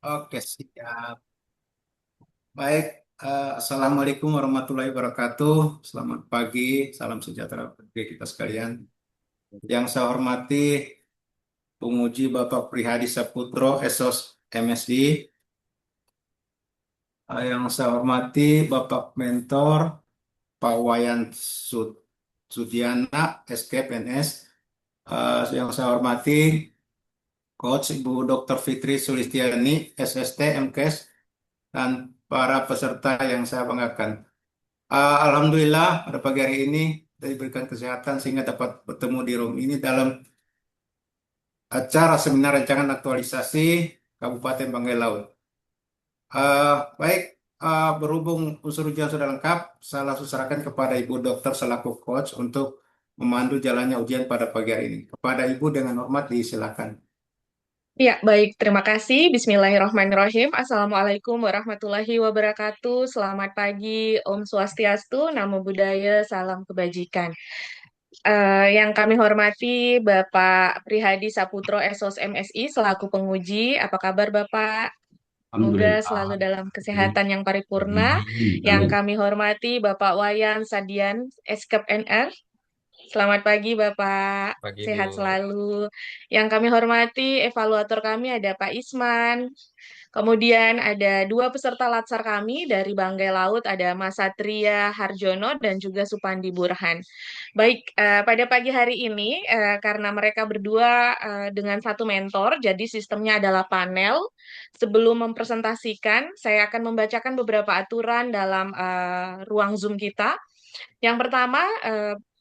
Oke, siap. Baik, Assalamualaikum warahmatullahi wabarakatuh. Selamat pagi, salam sejahtera bagi kita sekalian. Yang saya hormati penguji Bapak Prihadi Saputro, SOS MSI. Yang saya hormati Bapak Mentor, Pak Wayan Sudiana, SKPNS. Yang saya hormati Coach Ibu Dr. Fitri Sulistiani, SST, MKes, dan para peserta yang saya banggakan. Alhamdulillah pada pagi hari ini kita diberikan kesehatan sehingga dapat bertemu di room ini dalam acara seminar rancangan aktualisasi Kabupaten Banggai Laut. Eh, baik, berhubung unsur ujian sudah lengkap, saya langsung serahkan kepada Ibu Dokter selaku coach untuk memandu jalannya ujian pada pagi hari ini. Kepada Ibu dengan hormat disilakan. Ya, baik. Terima kasih. Bismillahirrahmanirrahim. Assalamualaikum warahmatullahi wabarakatuh. Selamat pagi, Om Swastiastu, Namo Buddhaya, Salam Kebajikan. Yang kami hormati Bapak Prihadi Saputro SOS MSI selaku penguji. Apa kabar Bapak? Semoga selalu Alhamdulillah. dalam Baik. kesehatan yang paripurna. Amin. Yang Amin. kami hormati Bapak Wayan Sadian, SKEP NR. Selamat pagi Bapak, Pagi Bu. sehat selalu. Yang kami hormati evaluator kami ada Pak Isman. Kemudian ada dua peserta latsar kami dari Banggai Laut, ada Mas Satria Harjono dan juga Supandi Burhan. Baik, pada pagi hari ini karena mereka berdua dengan satu mentor, jadi sistemnya adalah panel. Sebelum mempresentasikan, saya akan membacakan beberapa aturan dalam ruang Zoom kita. Yang pertama,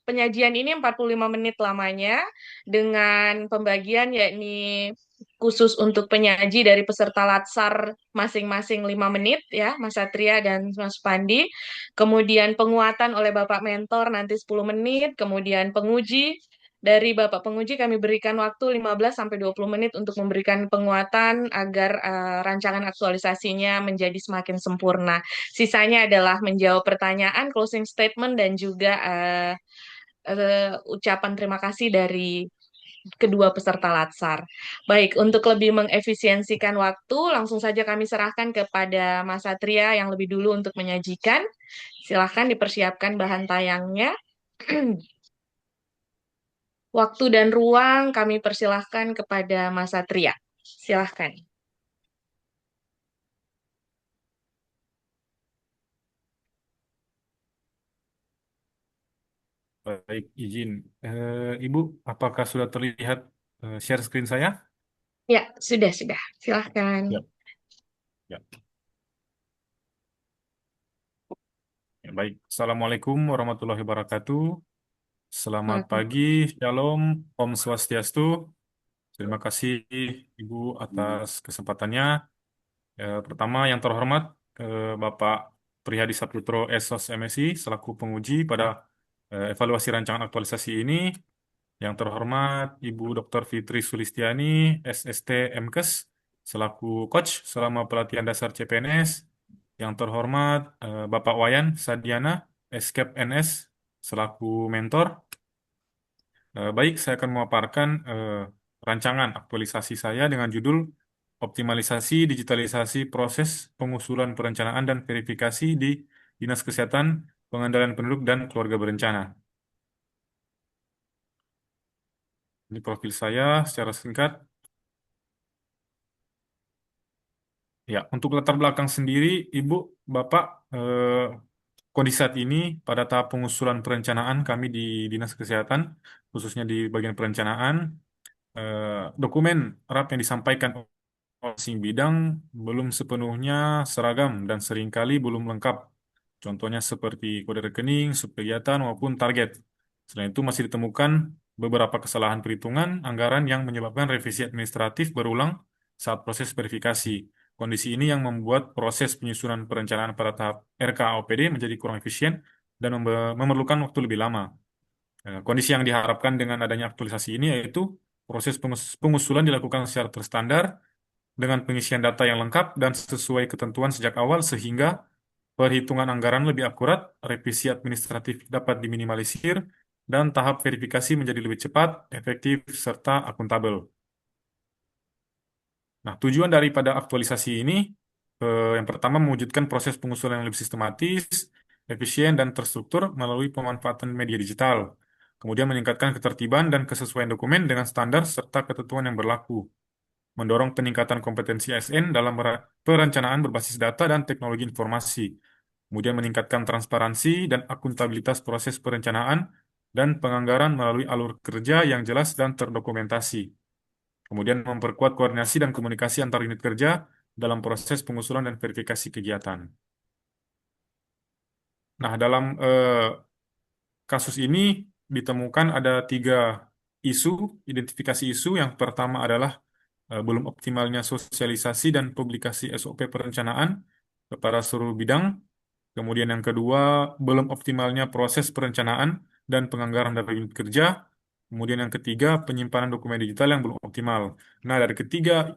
penyajian ini 45 menit lamanya dengan pembagian yakni khusus untuk penyaji dari peserta latsar masing-masing 5 menit ya, Mas Satria dan Mas Pandi. Kemudian penguatan oleh Bapak Mentor nanti 10 menit, kemudian penguji dari Bapak penguji kami berikan waktu 15 sampai 20 menit untuk memberikan penguatan agar rancangan aktualisasinya menjadi semakin sempurna. Sisanya adalah menjawab pertanyaan, closing statement, dan juga ucapan terima kasih dari kedua peserta latsar. Baik, untuk lebih mengefisiensikan waktu, langsung saja kami serahkan kepada Mas Satria yang lebih dulu untuk menyajikan. Silahkan dipersiapkan bahan tayangnya. Waktu dan ruang kami persilahkan kepada Mas Satria. Silahkan. Baik, izin. Ibu, apakah sudah terlihat share screen saya? Ya, sudah. Silahkan. Ya. Ya. Ya, baik. Assalamualaikum warahmatullahi wabarakatuh. Selamat pagi, Waalaikumsalam. Shalom, Om Swastiastu. Terima kasih Ibu atas kesempatannya. Pertama, yang terhormat Bapak Prihadi Saputro SOS MSI selaku penguji pada evaluasi rancangan aktualisasi ini. Yang terhormat Ibu Dr. Fitri Sulistiani, SST MKes, selaku coach selama pelatihan dasar CPNS. Yang terhormat Bapak Wayan Sadiana, SKEP NS, selaku mentor. Baik, saya akan memaparkan rancangan aktualisasi saya dengan judul Optimalisasi Digitalisasi Proses Pengusulan Perencanaan dan Verifikasi di Dinas Kesehatan, Pengendalian Penduduk dan Keluarga Berencana. Ini profil saya secara singkat. Ya, untuk latar belakang sendiri, Ibu, Bapak, kondisi saat ini pada tahap pengusulan perencanaan kami di Dinas Kesehatan, khususnya di bagian perencanaan, dokumen RAP yang disampaikan oleh masing bidang belum sepenuhnya seragam dan seringkali belum lengkap. Contohnya seperti kode rekening, subkegiatan, maupun target. Selain itu masih ditemukan beberapa kesalahan perhitungan anggaran yang menyebabkan revisi administratif berulang saat proses verifikasi. Kondisi ini yang membuat proses penyusunan perencanaan pada tahap RKAOPD menjadi kurang efisien dan memerlukan waktu lebih lama. Kondisi yang diharapkan dengan adanya aktualisasi ini yaitu proses pengusulan dilakukan secara terstandar dengan pengisian data yang lengkap dan sesuai ketentuan sejak awal sehingga perhitungan anggaran lebih akurat, revisi administratif dapat diminimalisir, dan tahap verifikasi menjadi lebih cepat, efektif, serta akuntabel. Nah, tujuan daripada aktualisasi ini yang pertama mewujudkan proses pengusulan yang lebih sistematis, efisien, dan terstruktur melalui pemanfaatan media digital. Kemudian meningkatkan ketertiban dan kesesuaian dokumen dengan standar serta ketentuan yang berlaku. Mendorong peningkatan kompetensi ASN dalam perencanaan berbasis data dan teknologi informasi. Kemudian meningkatkan transparansi dan akuntabilitas proses perencanaan dan penganggaran melalui alur kerja yang jelas dan terdokumentasi. Kemudian memperkuat koordinasi dan komunikasi antar unit kerja dalam proses pengusulan dan verifikasi kegiatan. Nah, dalam kasus ini ditemukan ada 3 isu, identifikasi isu. Yang pertama adalah belum optimalnya sosialisasi dan publikasi SOP perencanaan kepada seluruh bidang. Kemudian yang kedua, belum optimalnya proses perencanaan dan penganggaran dari unit kerja. Kemudian yang ketiga, penyimpanan dokumen digital yang belum optimal. Nah, dari ketiga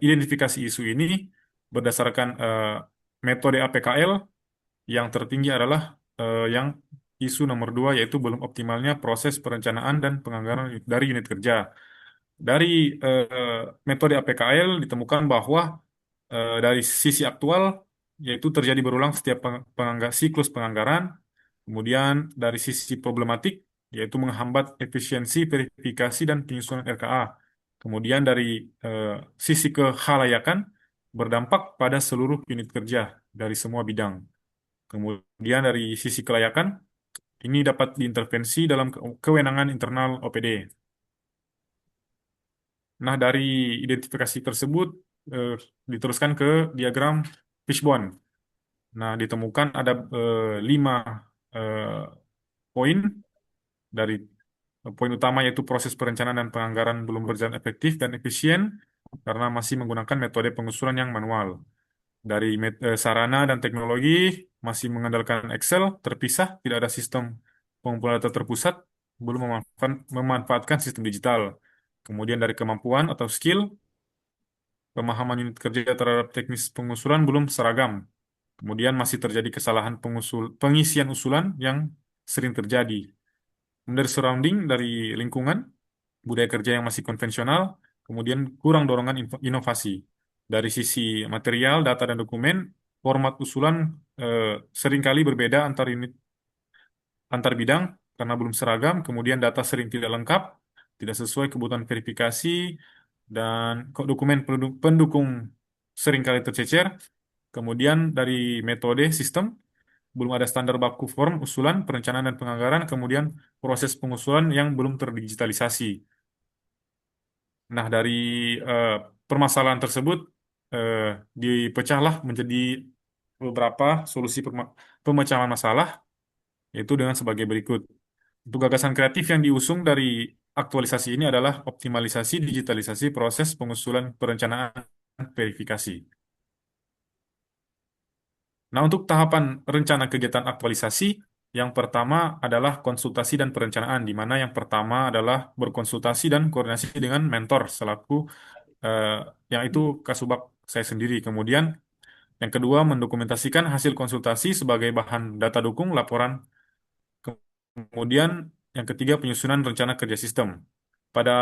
identifikasi isu ini, berdasarkan metode APKL, yang tertinggi adalah yang isu nomor 2, yaitu belum optimalnya proses perencanaan dan penganggaran dari unit kerja. Dari metode APKL ditemukan bahwa dari sisi aktual, yaitu terjadi berulang setiap siklus penganggaran. Kemudian dari sisi problematik, yaitu menghambat efisiensi verifikasi dan penyusunan RKA. Kemudian dari eh, sisi kehalayakan, berdampak pada seluruh unit kerja dari semua bidang. Kemudian dari sisi kelayakan, ini dapat diintervensi dalam kewenangan internal OPD. Nah, dari identifikasi tersebut eh, diteruskan ke diagram fishbone. Nah, ditemukan ada 5 eh, poin. Dari poin utama yaitu proses perencanaan dan penganggaran belum berjalan efektif dan efisien karena masih menggunakan metode pengusulan yang manual. Dari sarana dan teknologi masih mengandalkan Excel terpisah, tidak ada sistem pengumpulan data terpusat, belum memanfaatkan sistem digital. Kemudian dari kemampuan atau skill, pemahaman unit kerja terhadap teknis pengusulan belum seragam. Kemudian masih terjadi kesalahan pengisian usulan yang sering terjadi. Dari surrounding, dari lingkungan, budaya kerja yang masih konvensional, kemudian kurang dorongan inovasi. Dari sisi material, data, dan dokumen, format usulan eh, seringkali berbeda antar bidang karena belum seragam, kemudian data sering tidak lengkap, tidak sesuai kebutuhan verifikasi, dan dokumen pendukung seringkali tercecer. Kemudian dari metode sistem, belum ada standar baku form usulan, perencanaan dan penganggaran, kemudian proses pengusulan yang belum terdigitalisasi. Nah, dari eh, permasalahan tersebut eh, dipecahlah menjadi beberapa solusi pemecahan masalah, yaitu dengan sebagai berikut. Untuk gagasan kreatif yang diusung dari aktualisasi ini adalah optimalisasi digitalisasi proses pengusulan perencanaan verifikasi. Nah, untuk tahapan rencana kegiatan aktualisasi, yang pertama adalah konsultasi dan perencanaan, di mana yang pertama adalah berkonsultasi dan koordinasi dengan mentor selaku eh, yang itu Kasubag saya sendiri. Kemudian yang kedua, mendokumentasikan hasil konsultasi sebagai bahan data dukung laporan. Kemudian yang ketiga, penyusunan rencana kerja sistem. Pada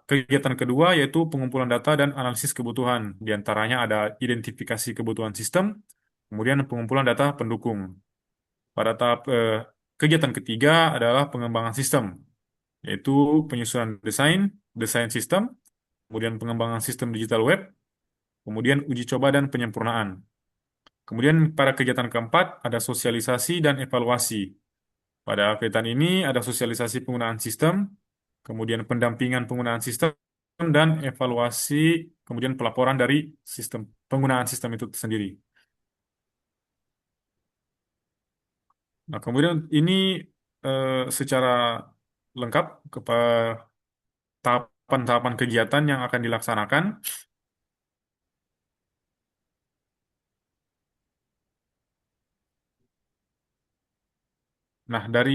kegiatan kedua, yaitu pengumpulan data dan analisis kebutuhan. Di antaranya ada identifikasi kebutuhan sistem, kemudian pengumpulan data pendukung. Pada tahap kegiatan ketiga adalah pengembangan sistem, yaitu penyusunan desain sistem, kemudian pengembangan sistem digital web, kemudian uji coba dan penyempurnaan. Kemudian pada kegiatan keempat ada sosialisasi dan evaluasi. Pada kegiatan ini ada sosialisasi penggunaan sistem, kemudian pendampingan penggunaan sistem, dan evaluasi, kemudian pelaporan dari sistem penggunaan sistem itu sendiri. Nah, kemudian ini secara lengkap kepada tahapan-tahapan kegiatan yang akan dilaksanakan. Nah, dari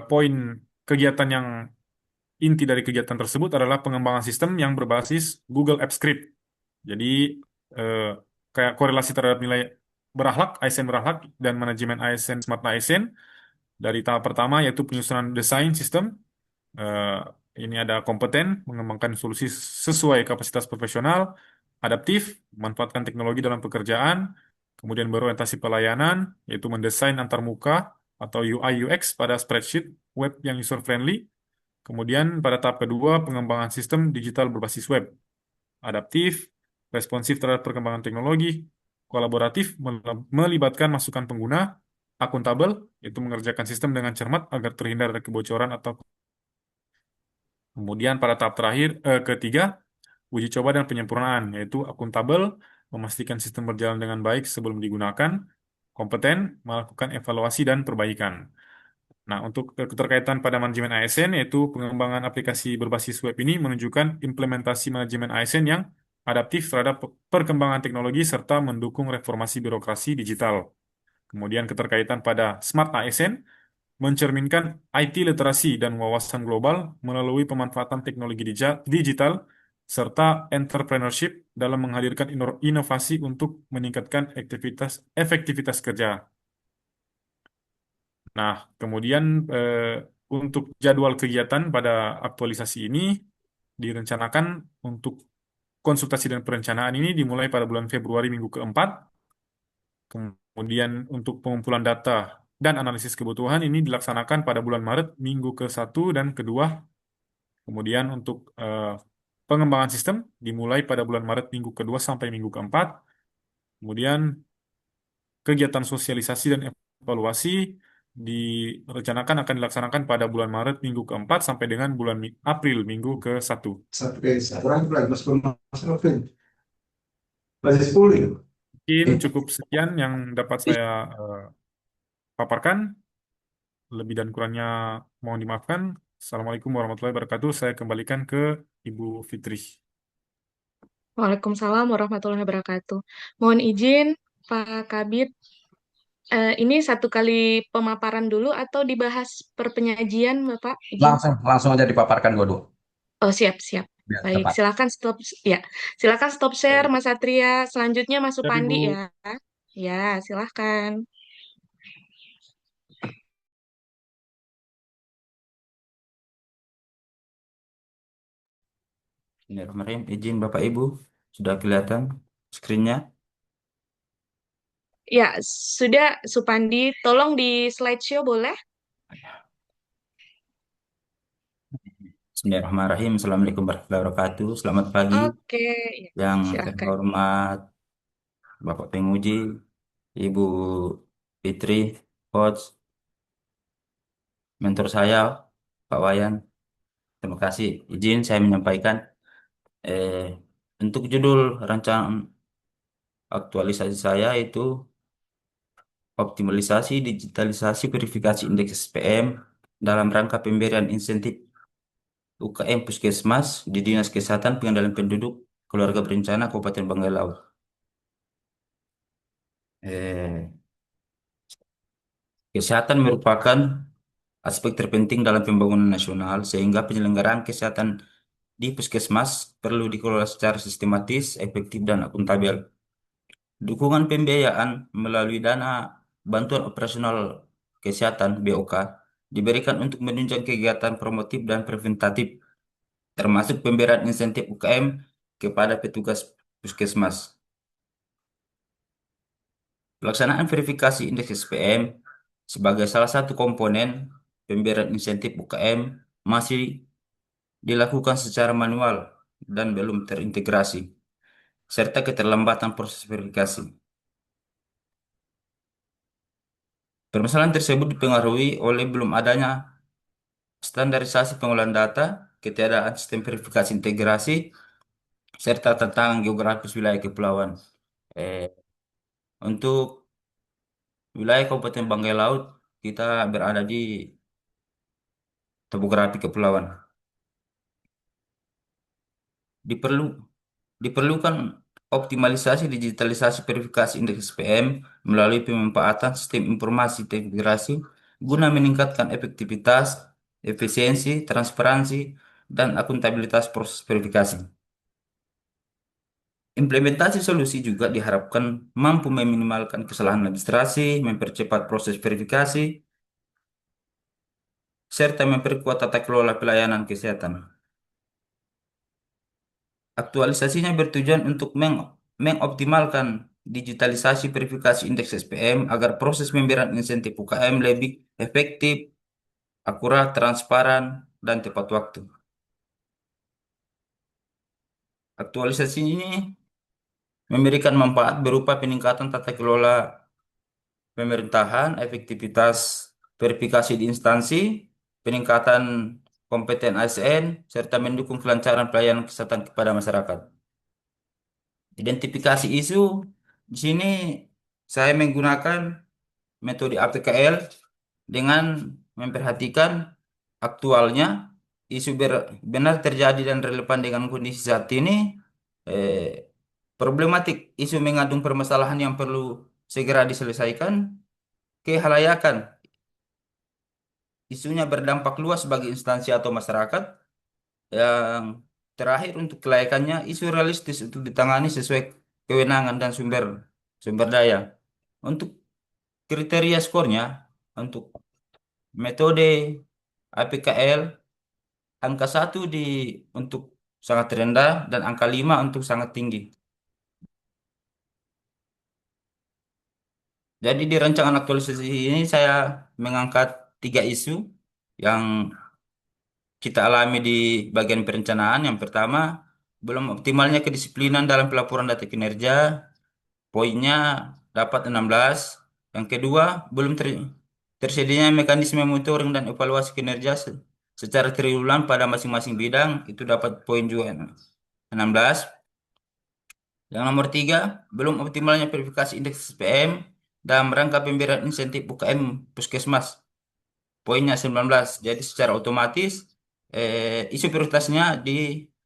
poin kegiatan yang inti dari kegiatan tersebut adalah pengembangan sistem yang berbasis Google Apps Script. Jadi, eh, kayak korelasi terhadap nilai berakhlak, ASN berakhlak, dan manajemen ASN, Smart ASN. Dari tahap pertama yaitu penyusunan desain sistem, eh, ini ada kompeten, mengembangkan solusi sesuai kapasitas profesional, adaptif, memanfaatkan teknologi dalam pekerjaan, kemudian berorientasi pelayanan, yaitu mendesain antarmuka atau UI UX pada spreadsheet web yang user friendly. Kemudian pada tahap kedua, pengembangan sistem digital berbasis web, adaptif, responsif terhadap perkembangan teknologi, kolaboratif, melibatkan masukan pengguna, akuntabel, yaitu mengerjakan sistem dengan cermat agar terhindar dari kebocoran atau kemudian pada tahap terakhir ketiga, uji coba dan penyempurnaan, yaitu akuntabel, memastikan sistem berjalan dengan baik sebelum digunakan, kompeten, melakukan evaluasi dan perbaikan. Nah, untuk keterkaitan pada manajemen ASN, yaitu pengembangan aplikasi berbasis web ini menunjukkan implementasi manajemen ASN yang adaptif terhadap perkembangan teknologi serta mendukung reformasi birokrasi digital. Kemudian keterkaitan pada Smart ASN mencerminkan IT literasi dan wawasan global melalui pemanfaatan teknologi digital serta entrepreneurship dalam menghadirkan inovasi untuk meningkatkan efektivitas kerja. Nah, kemudian untuk jadwal kegiatan pada aktualisasi ini direncanakan untuk konsultasi dan perencanaan ini dimulai pada bulan Februari minggu keempat. Kemudian untuk pengumpulan data dan analisis kebutuhan ini dilaksanakan pada bulan Maret minggu ke-1 dan kedua. Kemudian untuk pengembangan sistem dimulai pada bulan Maret minggu kedua sampai minggu keempat. Kemudian kegiatan sosialisasi dan evaluasi direncanakan akan dilaksanakan pada bulan Maret minggu keempat sampai dengan bulan April minggu ke-1. Kurang lagi mas masih 10 ya. Mungkin cukup sekian yang dapat saya paparkan. Lebih dan kurangnya mohon dimaafkan. Assalamualaikum warahmatullahi wabarakatuh. Saya kembalikan ke Ibu Fitri. Waalaikumsalam warahmatullahi wabarakatuh. Mohon izin, Pak Kabit, ini satu kali pemaparan dulu atau dibahas per penyajian, Bapak? Izin. Langsung aja dipaparkan dua-dua Oh, siap, siap. biar Baik, cepat. silakan stop share, Oke. Mas Satria. Selanjutnya Mas Siap, Ibu. Supandi ya. Ya, silakan. Bismillahirrahmanirrahim. Izin Bapak Ibu, sudah kelihatan screen-nya? Ya, sudah Supandi. Tolong di slideshow boleh? Bismillahirrahmanirrahim. Assalamualaikum warahmatullahi wabarakatuh. Selamat pagi Oke, ya, yang silakan. terhormat Bapak Penguji, Ibu Fitri, Coach, mentor saya, Pak Wayan. Terima kasih. Izin saya menyampaikan eh, untuk judul rancangan aktualisasi saya itu optimalisasi digitalisasi verifikasi indeks SPM dalam rangka pemberian insentif UKM Puskesmas di Dinas Kesehatan Pengendalian Penduduk Keluarga Berencana Kabupaten Banggai Laut. Eh, Kesehatan merupakan aspek terpenting dalam pembangunan nasional sehingga penyelenggaraan kesehatan di Puskesmas perlu dikelola secara sistematis, efektif, dan akuntabel. Dukungan pembiayaan melalui dana bantuan operasional kesehatan BOK diberikan untuk menunjang kegiatan promotif dan preventatif termasuk pemberian insentif UKM kepada petugas Puskesmas. Pelaksanaan verifikasi indeks SPM sebagai salah satu komponen pemberian insentif UKM masih dilakukan secara manual dan belum terintegrasi, serta keterlambatan proses verifikasi. Permasalahan tersebut dipengaruhi oleh belum adanya standarisasi pengolahan data, ketiadaan sistem verifikasi integrasi, serta tantangan geografis wilayah kepulauan. Untuk wilayah Kabupaten Banggai Laut, kita berada di topografi kepulauan. Diperlu, diperlukan optimalisasi digitalisasi verifikasi indeks SPM melalui pemanfaatan sistem informasi integrasi guna meningkatkan efektivitas, efisiensi, transparansi, dan akuntabilitas proses verifikasi. Implementasi solusi juga diharapkan mampu meminimalkan kesalahan administrasi, mempercepat proses verifikasi, serta memperkuat tata kelola pelayanan kesehatan. Aktualisasinya bertujuan untuk mengoptimalkan digitalisasi verifikasi indeks SPM agar proses pemberian insentif UKM lebih efektif, akurat, transparan, dan tepat waktu. Aktualisasi ini memberikan manfaat berupa peningkatan tata kelola pemerintahan, efektivitas verifikasi di instansi, peningkatan kompeten ASN, serta mendukung kelancaran pelayanan kesehatan kepada masyarakat. Identifikasi isu di sini saya menggunakan metode APKL dengan memperhatikan aktualnya isu benar terjadi dan relevan dengan kondisi saat ini, eh, problematik isu mengandung permasalahan yang perlu segera diselesaikan, kehalayakan isunya berdampak luas bagi instansi atau masyarakat, yang terakhir untuk kelayakannya isu realistis untuk ditangani sesuai kewenangan dan sumber sumber daya. Untuk kriteria skornya, untuk metode APKL, angka 1 untuk sangat rendah dan angka 5 untuk sangat tinggi. Jadi di rancangan aktualisasi ini saya mengangkat 3 isu yang kita alami di bagian perencanaan. Yang pertama, belum optimalnya kedisiplinan dalam pelaporan data kinerja, poinnya dapat 16. Yang kedua, belum tersedianya mekanisme monitoring dan evaluasi kinerja secara triwulan pada masing-masing bidang, itu dapat poin juga 16. Yang nomor 3, belum optimalnya verifikasi indeks SPM dalam rangka pemberian insentif UKM Puskesmas, poinnya 19. Jadi secara otomatis isu prioritasnya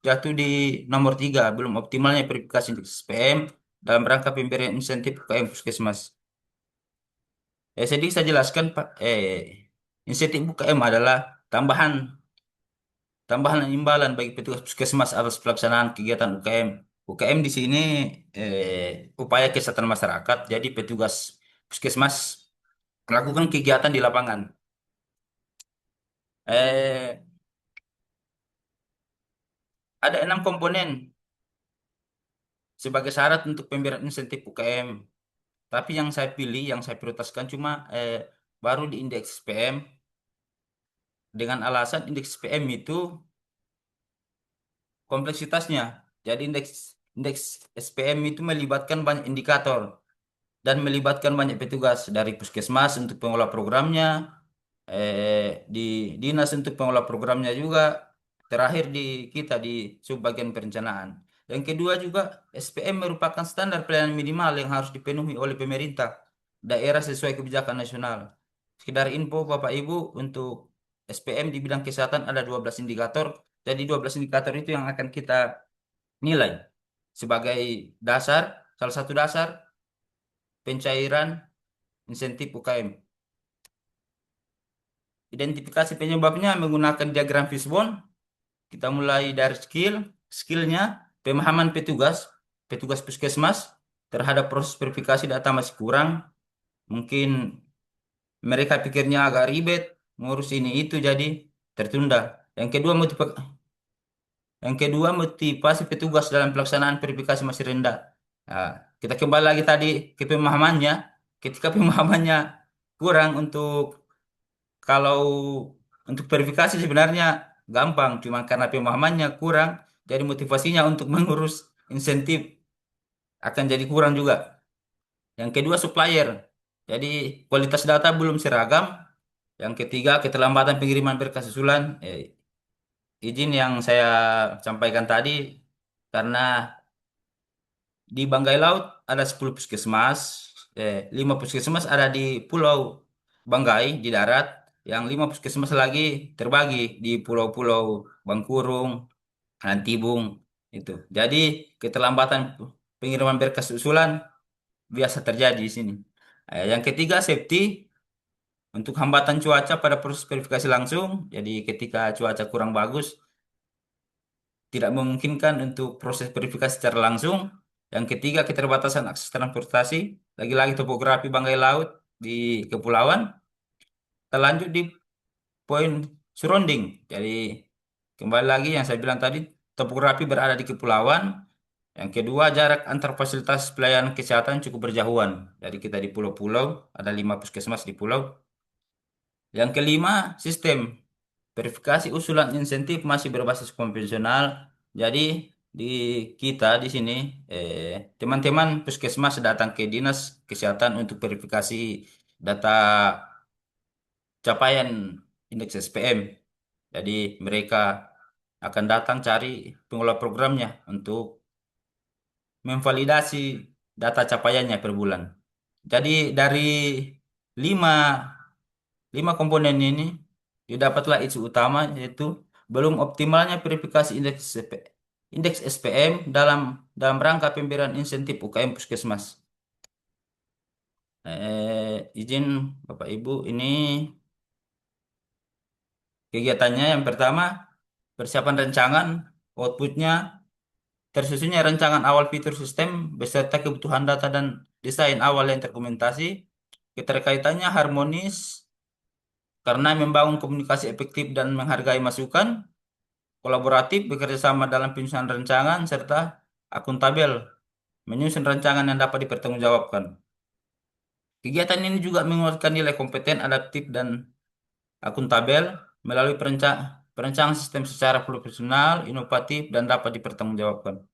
jatuh di nomor 3, belum optimalnya verifikasi indeks SPM dalam rangka pemberian insentif UKM Puskesmas. Sedikit saya jelaskan, Pak. Insentif UKM adalah tambahan tambahan imbalan bagi petugas puskesmas atas pelaksanaan kegiatan UKM. UKM di sini upaya kesehatan masyarakat. Jadi petugas puskesmas melakukan kegiatan di lapangan. Eh, ada 6 komponen sebagai syarat untuk pemberian insentif UKM. Tapi yang saya pilih, yang saya prioritaskan cuma baru di indeks PM, dengan alasan indeks PM itu kompleksitasnya. Jadi indeks SPM itu melibatkan banyak indikator dan melibatkan banyak petugas dari puskesmas untuk pengelola programnya, di dinas untuk pengelola programnya juga, terakhir di kita di subbagian perencanaan. Yang kedua juga, SPM merupakan standar pelayanan minimal yang harus dipenuhi oleh pemerintah daerah sesuai kebijakan nasional. Sekedar info Bapak Ibu, untuk SPM di bidang kesehatan ada 12 indikator. Jadi 12 indikator itu yang akan kita nilai sebagai dasar, salah satu dasar pencairan insentif UKM. Identifikasi penyebabnya menggunakan diagram fishbone. Kita mulai dari skillnya, pemahaman petugas puskesmas terhadap proses verifikasi data masih kurang. Mungkin mereka pikirnya agak ribet, ngurus ini itu jadi tertunda. Yang kedua motivasi petugas dalam pelaksanaan verifikasi masih rendah. Nah, kita kembali lagi tadi ke pemahamannya. Ketika pemahamannya kurang, kalau untuk verifikasi sebenarnya gampang, cuma karena pemahamannya kurang, jadi motivasinya untuk mengurus insentif akan jadi kurang juga. Yang kedua, supplier. Jadi kualitas data belum seragam. Yang ketiga, keterlambatan pengiriman berkas susulan. Izin yang saya sampaikan tadi, karena di Banggai Laut ada 10 puskesmas, 5 puskesmas ada di Pulau Banggai di darat, yang 5 puskesmas lagi terbagi di pulau-pulau Bangkurung, Antibung itu. Jadi keterlambatan pengiriman berkas usulan biasa terjadi di sini. Yang ketiga, safety. Untuk hambatan cuaca pada proses verifikasi langsung. Jadi ketika cuaca kurang bagus, tidak memungkinkan untuk proses verifikasi secara langsung. Yang ketiga, keterbatasan akses transportasi. Lagi-lagi topografi Banggai Laut di kepulauan. Kita lanjut di poin surrounding. Jadi kembali lagi yang saya bilang tadi, topografi berada di kepulauan. Yang kedua, jarak antar fasilitas pelayanan kesehatan cukup berjauhan. Jadi kita di pulau-pulau, ada 5 puskesmas di pulau. Yang kelima, sistem verifikasi usulan insentif masih berbasis konvensional. Jadi di kita di sini, teman-teman puskesmas datang ke dinas kesehatan untuk verifikasi data capaian indeks SPM. Jadi mereka akan datang cari pengelola programnya untuk memvalidasi data capaiannya per bulan. Jadi dari lima, lima komponen ini didapatlah isu utama yaitu belum optimalnya verifikasi indeks SPM dalam rangka pemberian insentif UKM Puskesmas. Izin Bapak Ibu, ini kegiatannya yang pertama persiapan rancangan, outputnya tersusunnya rancangan awal fitur sistem beserta kebutuhan data dan desain awal yang terdokumentasi. Keterkaitannya harmonis karena membangun komunikasi efektif dan menghargai masukan, kolaboratif bekerja sama dalam penyusunan rancangan, serta akuntabel menyusun rancangan yang dapat dipertanggungjawabkan. Kegiatan ini juga menguatkan nilai kompeten, adaptif, dan akuntabel melalui perencanaan sistem secara profesional, inovatif, dan dapat dipertanggungjawabkan.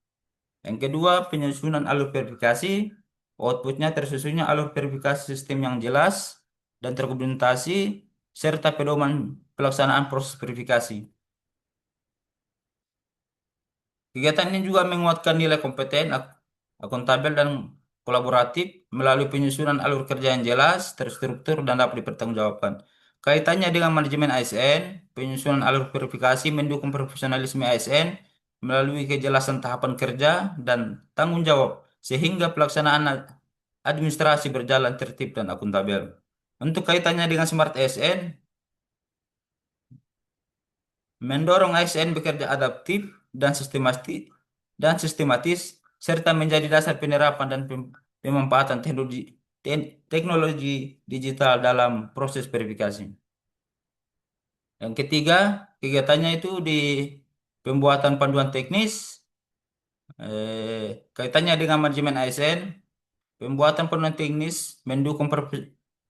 Yang kedua, penyusunan alur verifikasi. Outputnya tersusunnya alur verifikasi sistem yang jelas dan terdokumentasi, serta pedoman pelaksanaan proses verifikasi. Kegiatan ini juga menguatkan nilai kompeten, akuntabel, dan kolaboratif melalui penyusunan alur kerja yang jelas, terstruktur, dan dapat dipertanggungjawabkan. Kaitannya dengan manajemen ASN, penyusunan alur verifikasi mendukung profesionalisme ASN melalui kejelasan tahapan kerja dan tanggung jawab, sehingga pelaksanaan administrasi berjalan tertib dan akuntabel. Untuk kaitannya dengan Smart ASN, mendorong ASN bekerja adaptif dan sistematis serta menjadi dasar penerapan dan pemanfaatan teknologi digital dalam proses verifikasi. Yang ketiga, kegiatannya itu di pembuatan panduan teknis, kaitannya dengan manajemen ASN, pembuatan panduan teknis mendukung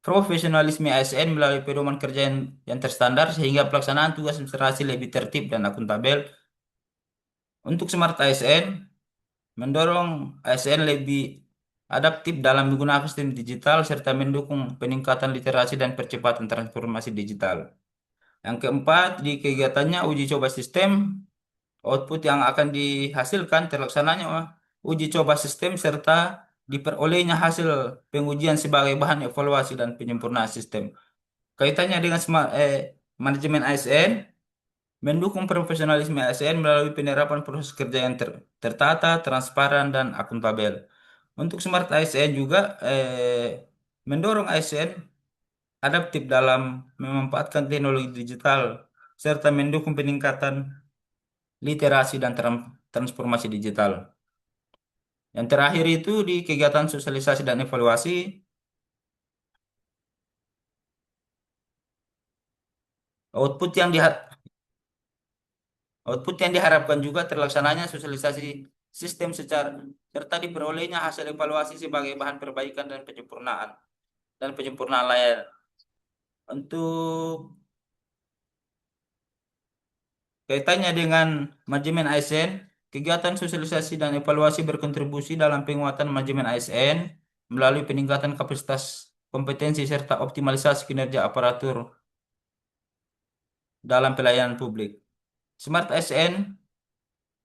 profesionalisme ASN melalui pedoman kerja yang terstandar sehingga pelaksanaan tugas administrasi lebih tertib dan akuntabel. Untuk Smart ASN, mendorong ASN lebih adaptif dalam menggunakan sistem digital serta mendukung peningkatan literasi dan percepatan transformasi digital. Yang keempat, di kegiatannya uji coba sistem, output yang akan dihasilkan terlaksananya uji coba sistem serta diperolehnya hasil pengujian sebagai bahan evaluasi dan penyempurnaan sistem. Kaitannya dengan manajemen ASN, mendukung profesionalisme ASN melalui penerapan proses kerja yang tertata, transparan, dan akuntabel. Untuk Smart ASN juga mendorong ASN adaptif dalam memanfaatkan teknologi digital serta mendukung peningkatan literasi dan transformasi digital. Yang terakhir itu di kegiatan sosialisasi dan evaluasi, output yang diharapkan juga terlaksananya sosialisasi sistem serta diperolehnya hasil evaluasi sebagai bahan perbaikan dan penyempurnaan layar. Untuk kaitannya dengan manajemen ASN, kegiatan sosialisasi dan evaluasi berkontribusi dalam penguatan manajemen ASN melalui peningkatan kapasitas kompetensi serta optimalisasi kinerja aparatur dalam pelayanan publik. Smart ASN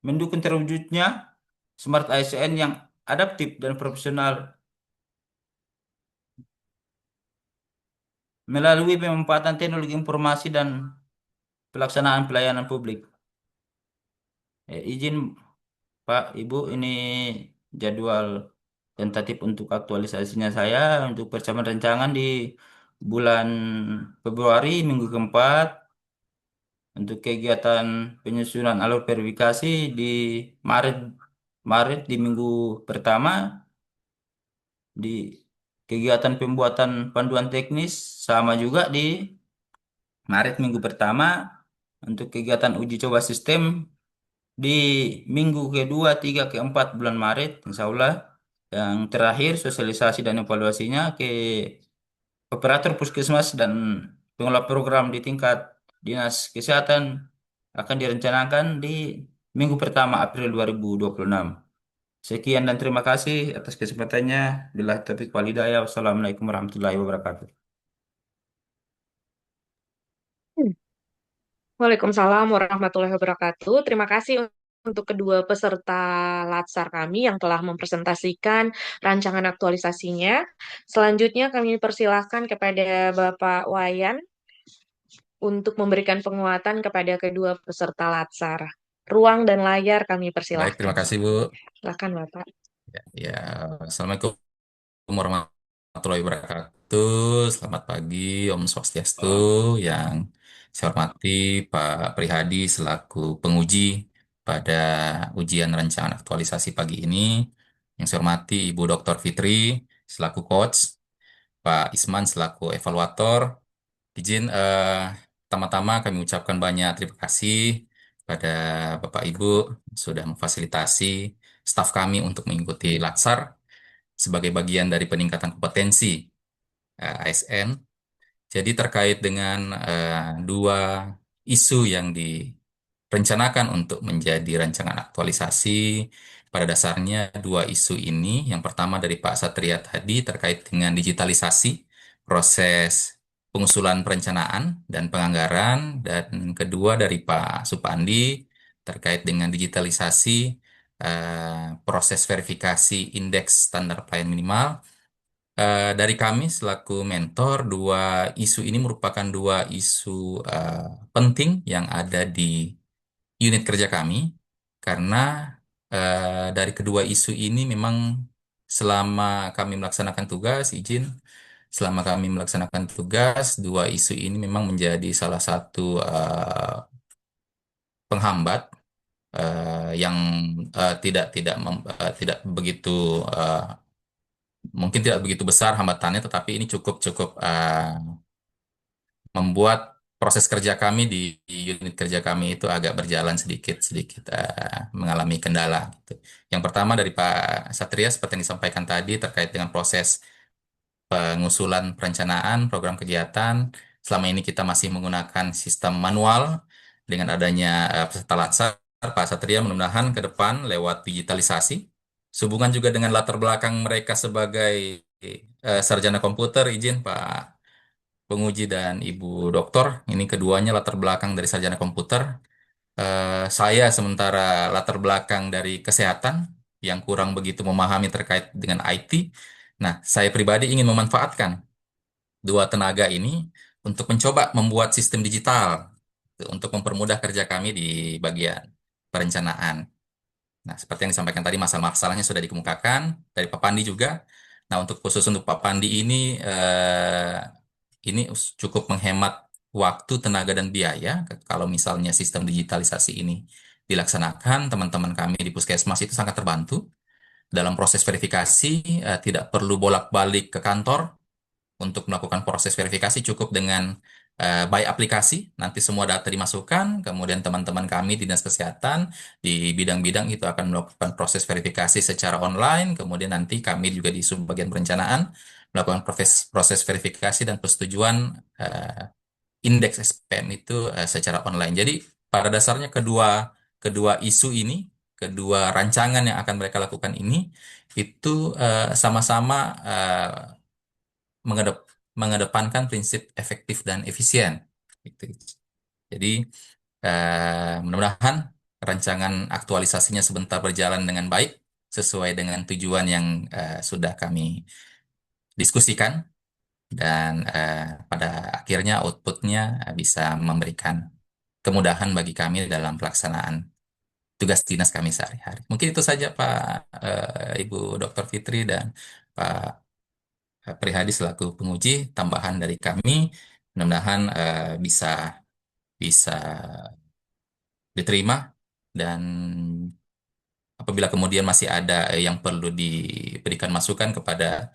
mendukung terwujudnya Smart ASN yang adaptif dan profesional melalui pemanfaatan teknologi informasi dan pelaksanaan pelayanan publik. Izin Pak, Ibu, ini jadwal tentatif untuk aktualisasinya saya untuk persiapan rancangan di bulan Februari minggu keempat, untuk kegiatan penyusunan alur verifikasi di Maret Maret di minggu pertama, di kegiatan pembuatan panduan teknis sama juga di Maret minggu pertama, untuk kegiatan uji coba sistem di minggu kedua, tiga, keempat bulan Maret, insya Allah. Yang terakhir, sosialisasi dan evaluasinya ke operator puskesmas dan pengelola program di tingkat Dinas Kesehatan akan direncanakan di minggu pertama April 2026. Sekian dan terima kasih atas kesempatannya. Bila taufiq wal hidayah. Wassalamualaikum warahmatullahi wabarakatuh. Hmm. Waalaikumsalam warahmatullahi wabarakatuh. Terima kasih untuk kedua peserta Latsar kami yang telah mempresentasikan rancangan aktualisasinya. Selanjutnya kami persilahkan kepada Bapak Wayan untuk memberikan penguatan kepada kedua peserta Latsar. Ruang dan layar kami Baik, persilahkan. terima kasih Bu. Silakan Bapak. Ya, Assalamualaikum warahmatullahi wabarakatuh. Selamat pagi, Om Swastiastu. Yang saya hormati Pak Prihadi selaku penguji pada ujian rancangan aktualisasi pagi ini. Yang saya hormati Ibu Dr. Fitri selaku coach, Pak Isman selaku evaluator. Izin pertama-tama kami ucapkan banyak terima kasih pada Bapak Ibu sudah memfasilitasi staf kami untuk mengikuti Latsar sebagai bagian dari peningkatan kompetensi ASN. Jadi terkait dengan dua isu yang direncanakan untuk menjadi rancangan aktualisasi, pada dasarnya dua isu ini, yang pertama dari Pak Satria tadi terkait dengan digitalisasi proses pengusulan perencanaan dan penganggaran, dan kedua dari Pak Supandi terkait dengan digitalisasi proses verifikasi indeks standar pelayan minimal. Dari kami selaku mentor, dua isu ini merupakan dua isu eh, penting yang ada di unit kerja kami, karena dari kedua isu ini memang selama kami melaksanakan tugas, izin, selama kami melaksanakan tugas, dua isu ini memang menjadi salah satu penghambat yang tidak begitu mungkin tidak begitu besar hambatannya, tetapi ini cukup cukup membuat proses kerja kami di unit kerja kami itu agak berjalan sedikit sedikit mengalami kendala. Gitu. Yang pertama dari Pak Satria seperti yang disampaikan tadi terkait dengan proses pengusulan perencanaan program kegiatan. Selama ini kita masih menggunakan sistem manual. Dengan adanya peserta Latsar, Pak Satria mudah-mudahan ke depan lewat digitalisasi, sehubungan juga dengan latar belakang mereka sebagai sarjana komputer, izin Pak penguji dan Ibu Doktor, ini keduanya latar belakang dari sarjana komputer. Saya sementara latar belakang dari kesehatan yang kurang begitu memahami terkait dengan IT. Nah, saya pribadi ingin memanfaatkan dua tenaga ini untuk mencoba membuat sistem digital untuk mempermudah kerja kami di bagian perencanaan. Nah, seperti yang disampaikan tadi, masalah-masalahnya sudah dikemukakan dari Pak Pandi juga. Nah, untuk khusus untuk Pak Pandi ini cukup menghemat waktu, tenaga, dan biaya. Kalau misalnya sistem digitalisasi ini dilaksanakan, teman-teman kami di Puskesmas itu sangat terbantu. Dalam proses verifikasi, tidak perlu bolak-balik ke kantor untuk melakukan proses verifikasi, cukup dengan by aplikasi, nanti semua data dimasukkan, kemudian teman-teman kami di Dinas Kesehatan di bidang-bidang itu akan melakukan proses verifikasi secara online, kemudian nanti kami juga di subbagian perencanaan melakukan proses verifikasi dan persetujuan indeks SPM itu secara online. Jadi pada dasarnya kedua kedua isu ini, kedua rancangan yang akan mereka lakukan ini itu sama-sama mengedepankan prinsip efektif dan efisien. Gitu. Jadi mudah-mudahan rancangan aktualisasinya sebentar berjalan dengan baik sesuai dengan tujuan yang sudah kami diskusikan, dan pada akhirnya outputnya bisa memberikan kemudahan bagi kami dalam pelaksanaan tugas dinas kami sehari-hari. Mungkin itu saja Pak Ibu Dr. Fitri dan Pak Prihadi selaku penguji, tambahan dari kami. Mudah-mudahan bisa bisa diterima, dan apabila kemudian masih ada yang perlu diberikan masukan kepada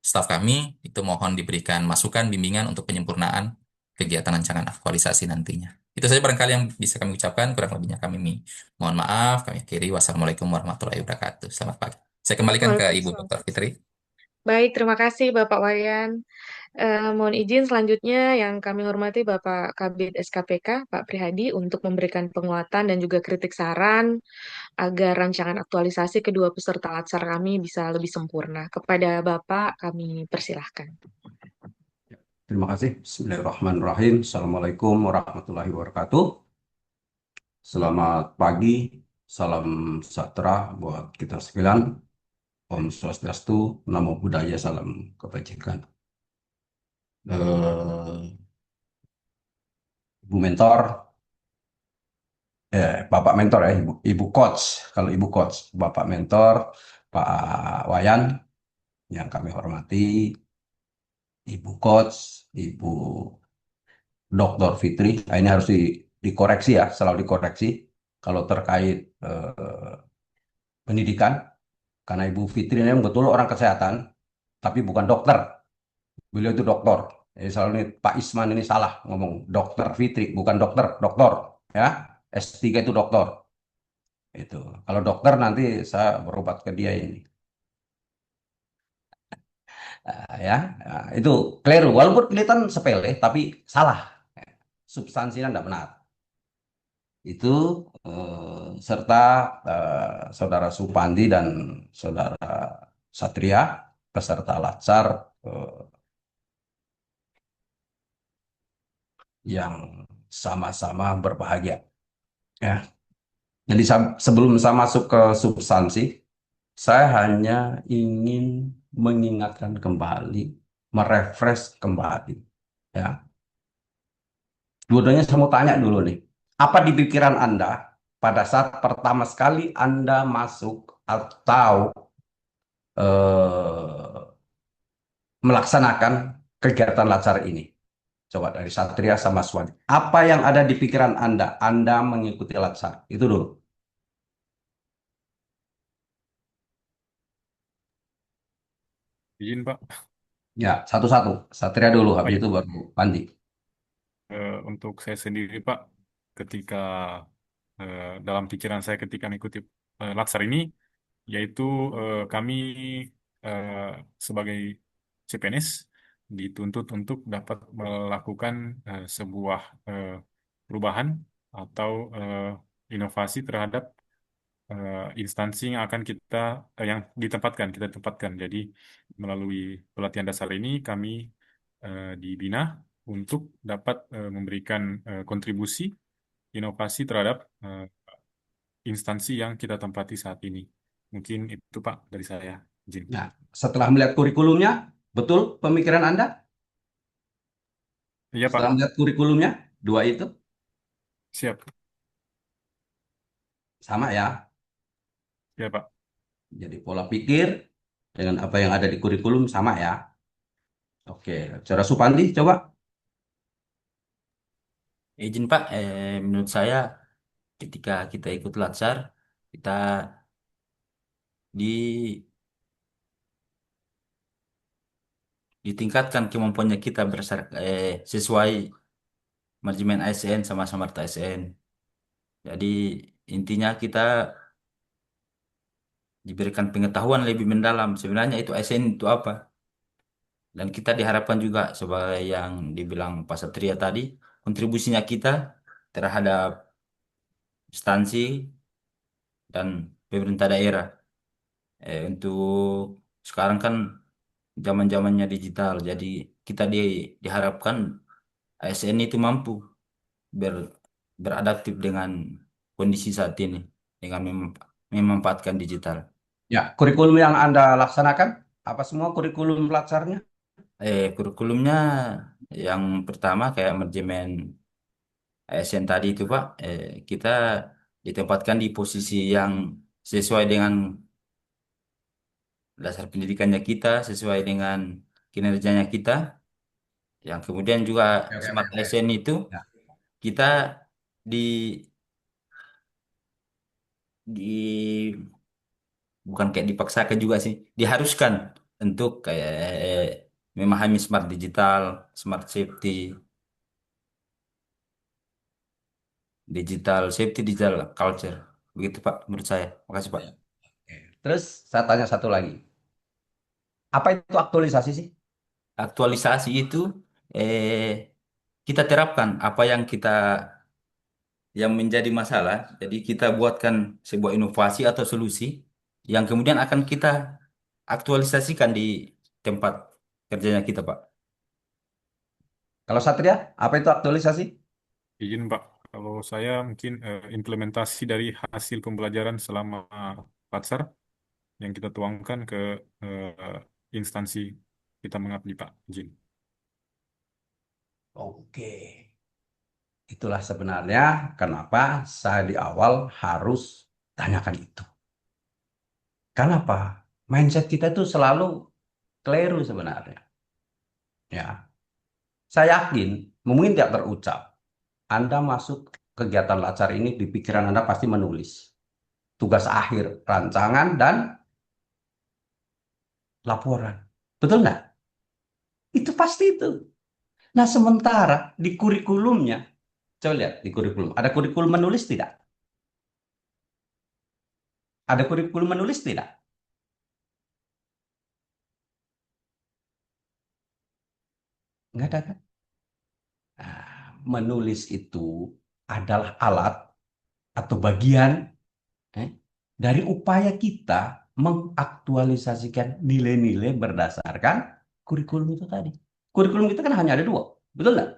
staf kami, itu mohon diberikan masukan bimbingan untuk penyempurnaan kegiatan rancangan aktualisasi nantinya. Itu saja barangkali yang bisa kami ucapkan, kurang lebihnya kami mohon maaf, kami akhiri. Wassalamualaikum warahmatullahi wabarakatuh. Selamat pagi. Saya kembalikan ke Ibu Waalaikumsalam. Dr. Fitri. Baik, terima kasih Bapak Wayan. Mohon izin selanjutnya yang kami hormati Bapak Kabid SKPK, Pak Prihadi, untuk memberikan penguatan dan juga kritik saran agar rancangan aktualisasi kedua peserta latsar kami bisa lebih sempurna. Kepada Bapak, kami persilahkan. Terima kasih. Bismillahirrahmanirrahim. Assalamualaikum warahmatullahi wabarakatuh. Selamat pagi, salam sejahtera buat kita sekalian. Om Swastiastu, Namo Buddhaya, salam kebajikan. Ibu mentor, Bapak mentor ya, Ibu coach. Kalau Ibu coach, Bapak mentor, Pak Wayan, yang kami hormati, Ibu coach, Ibu Dr. Fitri. Nah, ini harus dikoreksi ya, selalu dikoreksi kalau terkait pendidikan. Karena Ibu Fitri ini yang betul orang kesehatan, tapi bukan dokter. Beliau itu dokter. Jadi selalu ini Pak Isman ini salah ngomong dokter Fitri, bukan dokter, dokter ya. S3 itu dokter. Itu. Kalau dokter nanti saya berobat ke dia ini. Ya, nah, itu keliru. Walaupun kelihatan sepele, tapi salah. Substansinya tidak benar. Itu serta Saudara Supandi dan Saudara Satria, peserta Latsar yang sama-sama berbahagia. Ya. Jadi sebelum saya masuk ke substansi, saya hanya ingin mengingatkan kembali, merefresh kembali. Ya. Dua-duanya saya mau tanya dulu nih, apa di pikiran Anda pada saat pertama sekali Anda masuk atau melaksanakan kegiatan latsar ini? Coba dari Satria sama Swadi. Apa yang ada di pikiran Anda? Anda mengikuti latsar. Itu dulu. Izin Pak. Ya, satu-satu. Satria dulu, Oh habis ya, itu baru Pandi. untuk saya sendiri Pak, ketika dalam pikiran saya ketika mengikuti latsar ini, yaitu kami eh, sebagai CPNS dituntut untuk dapat melakukan sebuah eh, perubahan atau inovasi terhadap instansi yang akan yang kita tempatkan. Jadi melalui pelatihan dasar ini kami dibina untuk dapat memberikan kontribusi inovasi terhadap instansi yang kita tempati saat ini. Mungkin itu Pak dari saya. Izin. Nah, setelah melihat kurikulumnya, betul pemikiran Anda? Iya Pak, Setelah melihat kurikulumnya, dua itu siap. sama ya. Ya Pak. Jadi pola pikir dengan apa yang ada di kurikulum sama ya. Oke, Saudara Supandi, coba. Izin Pak, menurut saya ketika kita ikut latsar, kita di ditingkatkan kemampuannya kita sesuai manajemen ASN sama Samarta ASN. Jadi intinya kita diberikan pengetahuan lebih mendalam sebenarnya itu ASN itu apa. Dan kita diharapkan juga sebagai yang dibilang Pak Satria tadi, kontribusinya kita terhadap instansi dan pemerintah daerah. Untuk sekarang kan zaman-zamannya digital, jadi kita diharapkan ASN itu mampu ber, beradaptif dengan kondisi saat ini dengan memanfaatkan digital. Ya, kurikulum yang Anda laksanakan, apa semua kurikulum latsarnya? Kurikulumnya yang pertama kayak manajemen ASN tadi itu Pak, kita ditempatkan di posisi yang sesuai dengan dasar pendidikannya kita, sesuai dengan kinerjanya kita. Yang kemudian juga Oke, oke, oke, Smart oke. ASN itu Ya, kita di di bukan kayak dipaksakan juga sih, diharuskan untuk kayak memahami smart digital, smart safety, digital safety, digital culture. Begitu Pak, menurut saya. Makasih Pak. Ya. Oke. Terus saya tanya satu lagi. Apa itu aktualisasi sih? Aktualisasi itu eh, kita terapkan apa yang menjadi masalah. Jadi kita buatkan sebuah inovasi atau solusi yang kemudian akan kita aktualisasikan di tempat kerjanya kita, Pak. Kalau Satria, apa itu aktualisasi? Izin Pak, kalau saya mungkin implementasi dari hasil pembelajaran selama Patsar yang kita tuangkan ke instansi kita mengabdi Pak. Izin. Oke. Itulah sebenarnya kenapa saya di awal harus tanyakan itu. Kenapa? Mindset kita itu selalu keliru sebenarnya. Ya, saya yakin, mungkin tidak terucap. Anda masuk kegiatan lacar ini di pikiran Anda pasti menulis tugas akhir, rancangan, dan laporan. Betul nggak? Itu pasti itu. Nah, sementara di kurikulumnya, coba lihat di kurikulum. Ada kurikulum menulis tidak? Ada kurikulum menulis tidak? Nggak ada kan? Nah, menulis itu adalah alat atau bagian eh, dari upaya kita mengaktualisasikan nilai-nilai berdasarkan kurikulum itu tadi. Kurikulum kita kan hanya ada dua, betul nggak?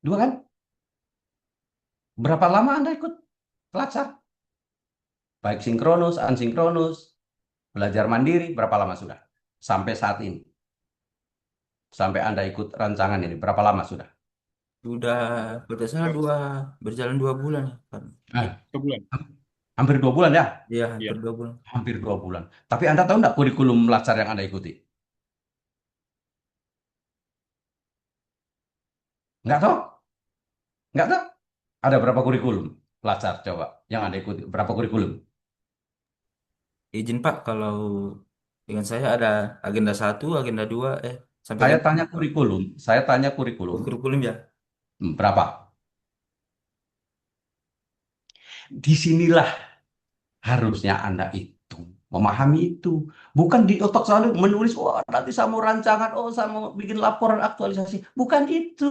Dua kan? Berapa lama Anda ikut Latsar? Baik sinkronus, asinkronus, belajar mandiri, berapa lama sudah? Sampai saat ini. Sampai Anda ikut rancangan ini, berapa lama sudah? Sudah tidak salah berjalan 2 bulan ya, Pak. Nah, Sebulan. hampir 2 bulan ya? Iya, Iya. hampir 2 bulan. Hampir 2 bulan. Tapi Anda tahu nggak kurikulum Latsar yang Anda ikuti? Nggak tahu? Nggak tahu? Ada berapa kurikulum? Latsar, coba. Yang Anda ikuti, berapa kurikulum? Izin Pak, kalau dengan saya ada agenda 1, agenda 2, sampai Saya agenda tanya kurikulum. Saya tanya kurikulum. kurikulum ya. Berapa? Disinilah harusnya Anda itu memahami itu. Bukan di otak selalu menulis, wah nanti saya mau rancangan, oh saya mau bikin laporan aktualisasi. Bukan itu.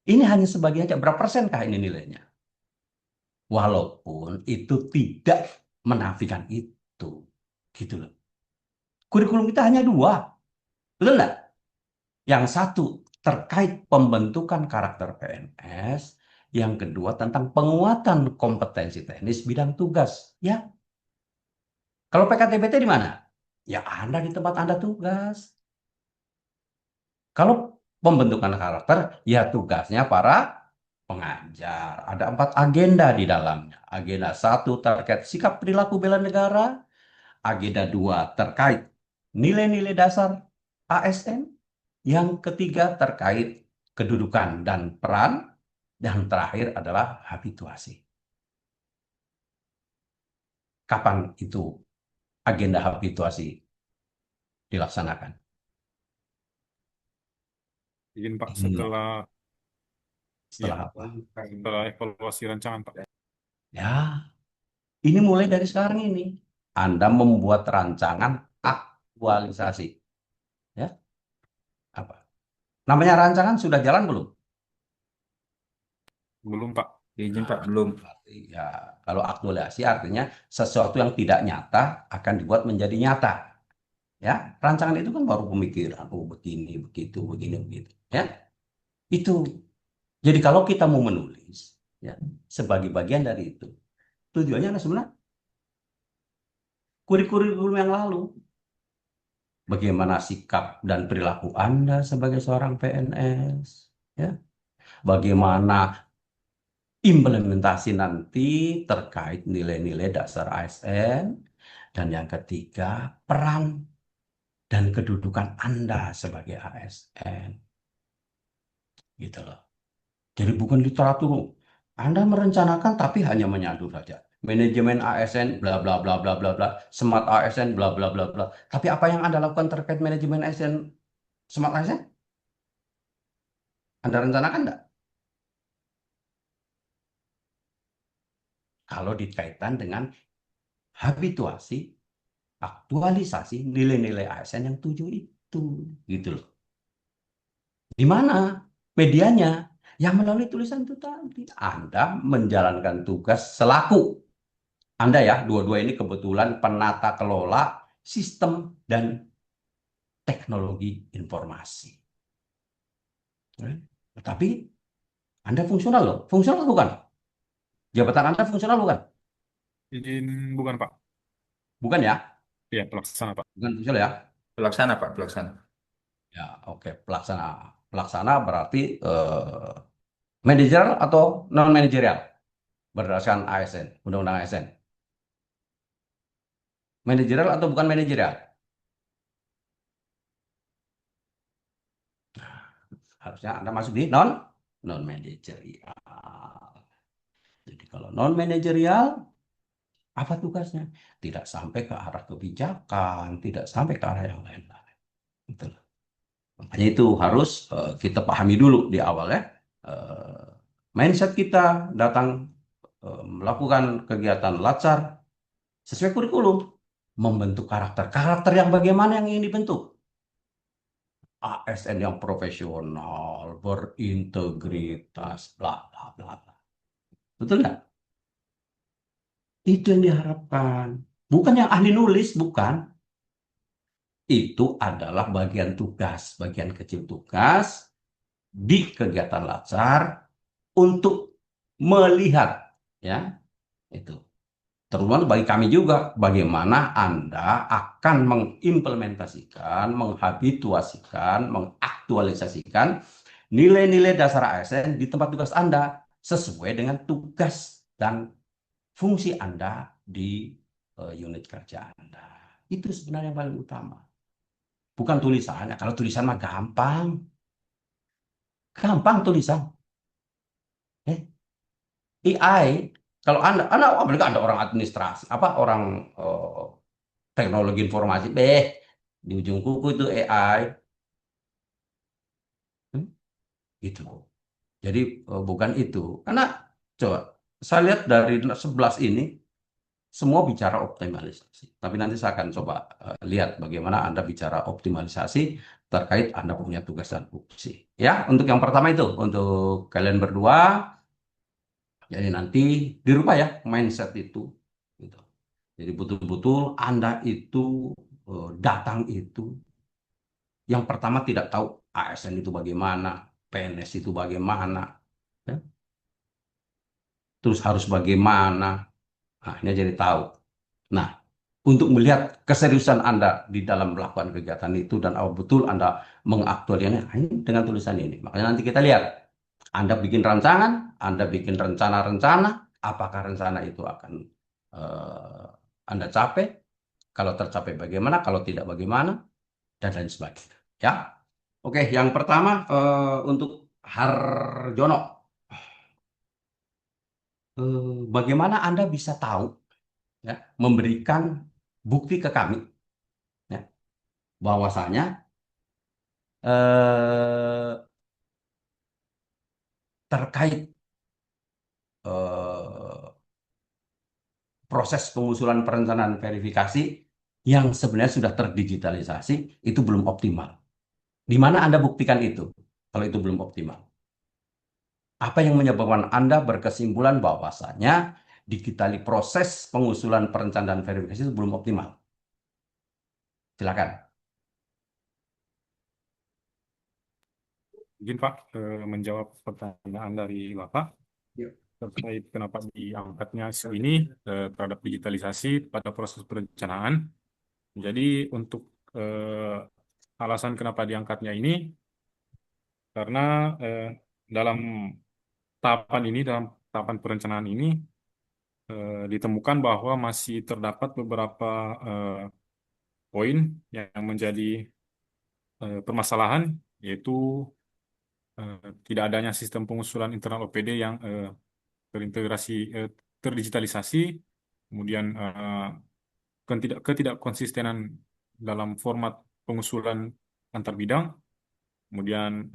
Ini hanya sebagian aja. Berapa persenkah ini nilainya? Walaupun itu tidak menafikan itu. Gitu loh. Kurikulum kita hanya dua. Betul nggak? Yang satu terkait pembentukan karakter PNS. Yang kedua tentang penguatan kompetensi teknis bidang tugas. Ya, kalau PKTBT di mana? Ya Anda di tempat Anda tugas. Kalau pembentukan karakter, ya tugasnya para pengajar. Ada 4 agenda di dalamnya. Agenda 1 terkait sikap perilaku bela negara. Agenda 2 terkait nilai-nilai dasar ASN. Yang ketiga terkait kedudukan dan peran. Dan terakhir adalah habituasi. Kapan itu agenda habituasi dilaksanakan? Izin Pak, Inilah ya, setelah apa? setelah evaluasi rancangan Pak. Ya, ini mulai dari sekarang ini. Anda membuat rancangan aktualisasi. Ya, apa? Namanya rancangan sudah jalan belum? Belum Pak. Izin Pak, belum. Ya, kalau aktualisasi artinya sesuatu yang tidak nyata akan dibuat menjadi nyata. Ya, rancangan itu kan baru pemikiran. Oh, begini, begitu, begini, begitu. Ya, itu. Jadi kalau kita mau menulis, ya, sebagai bagian dari itu, tujuannya adalah sebenarnya kurikulum yang lalu. Bagaimana sikap dan perilaku Anda sebagai seorang PNS, ya. Bagaimana implementasi nanti terkait nilai-nilai dasar ASN, dan yang ketiga peran dan kedudukan Anda sebagai ASN, gitu loh. Jadi bukan literatur. Anda merencanakan tapi hanya menyadu saja. Manajemen ASN bla bla bla bla bla bla, smart ASN bla bla bla bla. Tapi apa yang Anda lakukan terkait manajemen ASN, smart ASN? Anda rencanakan enggak? kalau dikaitkan dengan habituasi, aktualisasi nilai-nilai ASN yang 7 itu, gitu loh. Di mana medianya? Yang melalui tulisan itu tadi. Anda menjalankan tugas selaku Anda ya, dua-dua ini kebetulan penata kelola sistem dan teknologi informasi. Tetapi Anda fungsional loh. Fungsional bukan? Jabatan Anda fungsional bukan? Izin bukan Pak. Bukan ya? Ya, pelaksana Pak. Bukan fungsional ya? Pelaksana, Pak, pelaksana. Ya, oke. Pelaksana. Pelaksana berarti manajerial atau non manajerial berdasarkan ASN, Undang-Undang ASN. Manajerial atau bukan manajerial? Harusnya Anda masuk di non manajerial. Jadi kalau non manajerial, apa tugasnya? Tidak sampai ke arah kebijakan, tidak sampai ke arah yang lain-lain. Gitu loh. Makanya itu harus kita pahami dulu di awal ya. Eh, Mindset kita datang melakukan kegiatan latsar sesuai kurikulum, membentuk karakter. Karakter yang bagaimana yang ingin dibentuk? ASN yang profesional, berintegritas, bla bla bla bla. Betul nggak? Itu yang diharapkan. Bukan yang ahli nulis, bukan. Itu adalah bagian tugas, bagian kecil tugas di kegiatan latsar untuk melihat, ya, itu. Terutama bagi kami juga, bagaimana Anda akan mengimplementasikan, menghabituasikan, mengaktualisasikan nilai-nilai dasar ASN di tempat tugas Anda sesuai dengan tugas dan fungsi Anda di unit kerja Anda. Itu sebenarnya yang paling utama. Bukan tulisannya. Kalau tulisan mah gampang. Gampang tulisan. AI, kalau Anda apalagi Anda orang administrasi, apa orang teknologi informasi, di ujung kuku itu AI. Hmm, Gitu. Jadi bukan itu. Karena coba saya lihat dari 11 ini semua bicara optimalisasi. Tapi nanti saya akan coba lihat bagaimana Anda bicara optimalisasi terkait Anda punya tugas dan fungsi. Ya, untuk yang pertama itu untuk kalian berdua, jadi nanti dirubah ya mindset itu. Gitu. Jadi betul-betul Anda itu datang itu yang pertama tidak tahu ASN itu bagaimana, PNS itu bagaimana, ya. Terus harus bagaimana. Nah, ini jadi tahu. Nah, untuk melihat keseriusan Anda di dalam melakukan kegiatan itu dan betul Anda mengaktualisasinya ini dengan tulisan ini. Makanya nanti kita lihat Anda bikin rancangan, Anda bikin rencana-rencana, apakah rencana itu akan Anda capai? Kalau tercapai bagaimana? Kalau tidak bagaimana? Dan lain sebagainya. Ya, oke. Yang pertama untuk Harjono, bagaimana Anda bisa tahu, ya, memberikan bukti ke kami, ya, bahwasanya terkait eh, proses pengusulan perencanaan verifikasi yang sebenarnya sudah terdigitalisasi itu belum optimal. Di mana Anda buktikan itu kalau itu belum optimal? Apa yang menyebabkan Anda berkesimpulan bahwasanya digitali proses pengusulan perencanaan verifikasi itu belum optimal? Silakan. Izin Pak menjawab pertanyaan dari Bapak Ya. terkait kenapa diangkatnya isu ini terhadap digitalisasi pada proses perencanaan. Jadi untuk alasan kenapa diangkatnya ini karena dalam dalam tahapan perencanaan ini ditemukan bahwa masih terdapat beberapa poin yang menjadi permasalahan, yaitu tidak adanya sistem pengusulan internal OPD yang terintegrasi, terdigitalisasi, kemudian ketidakkonsistenan dalam format pengusulan antar bidang, kemudian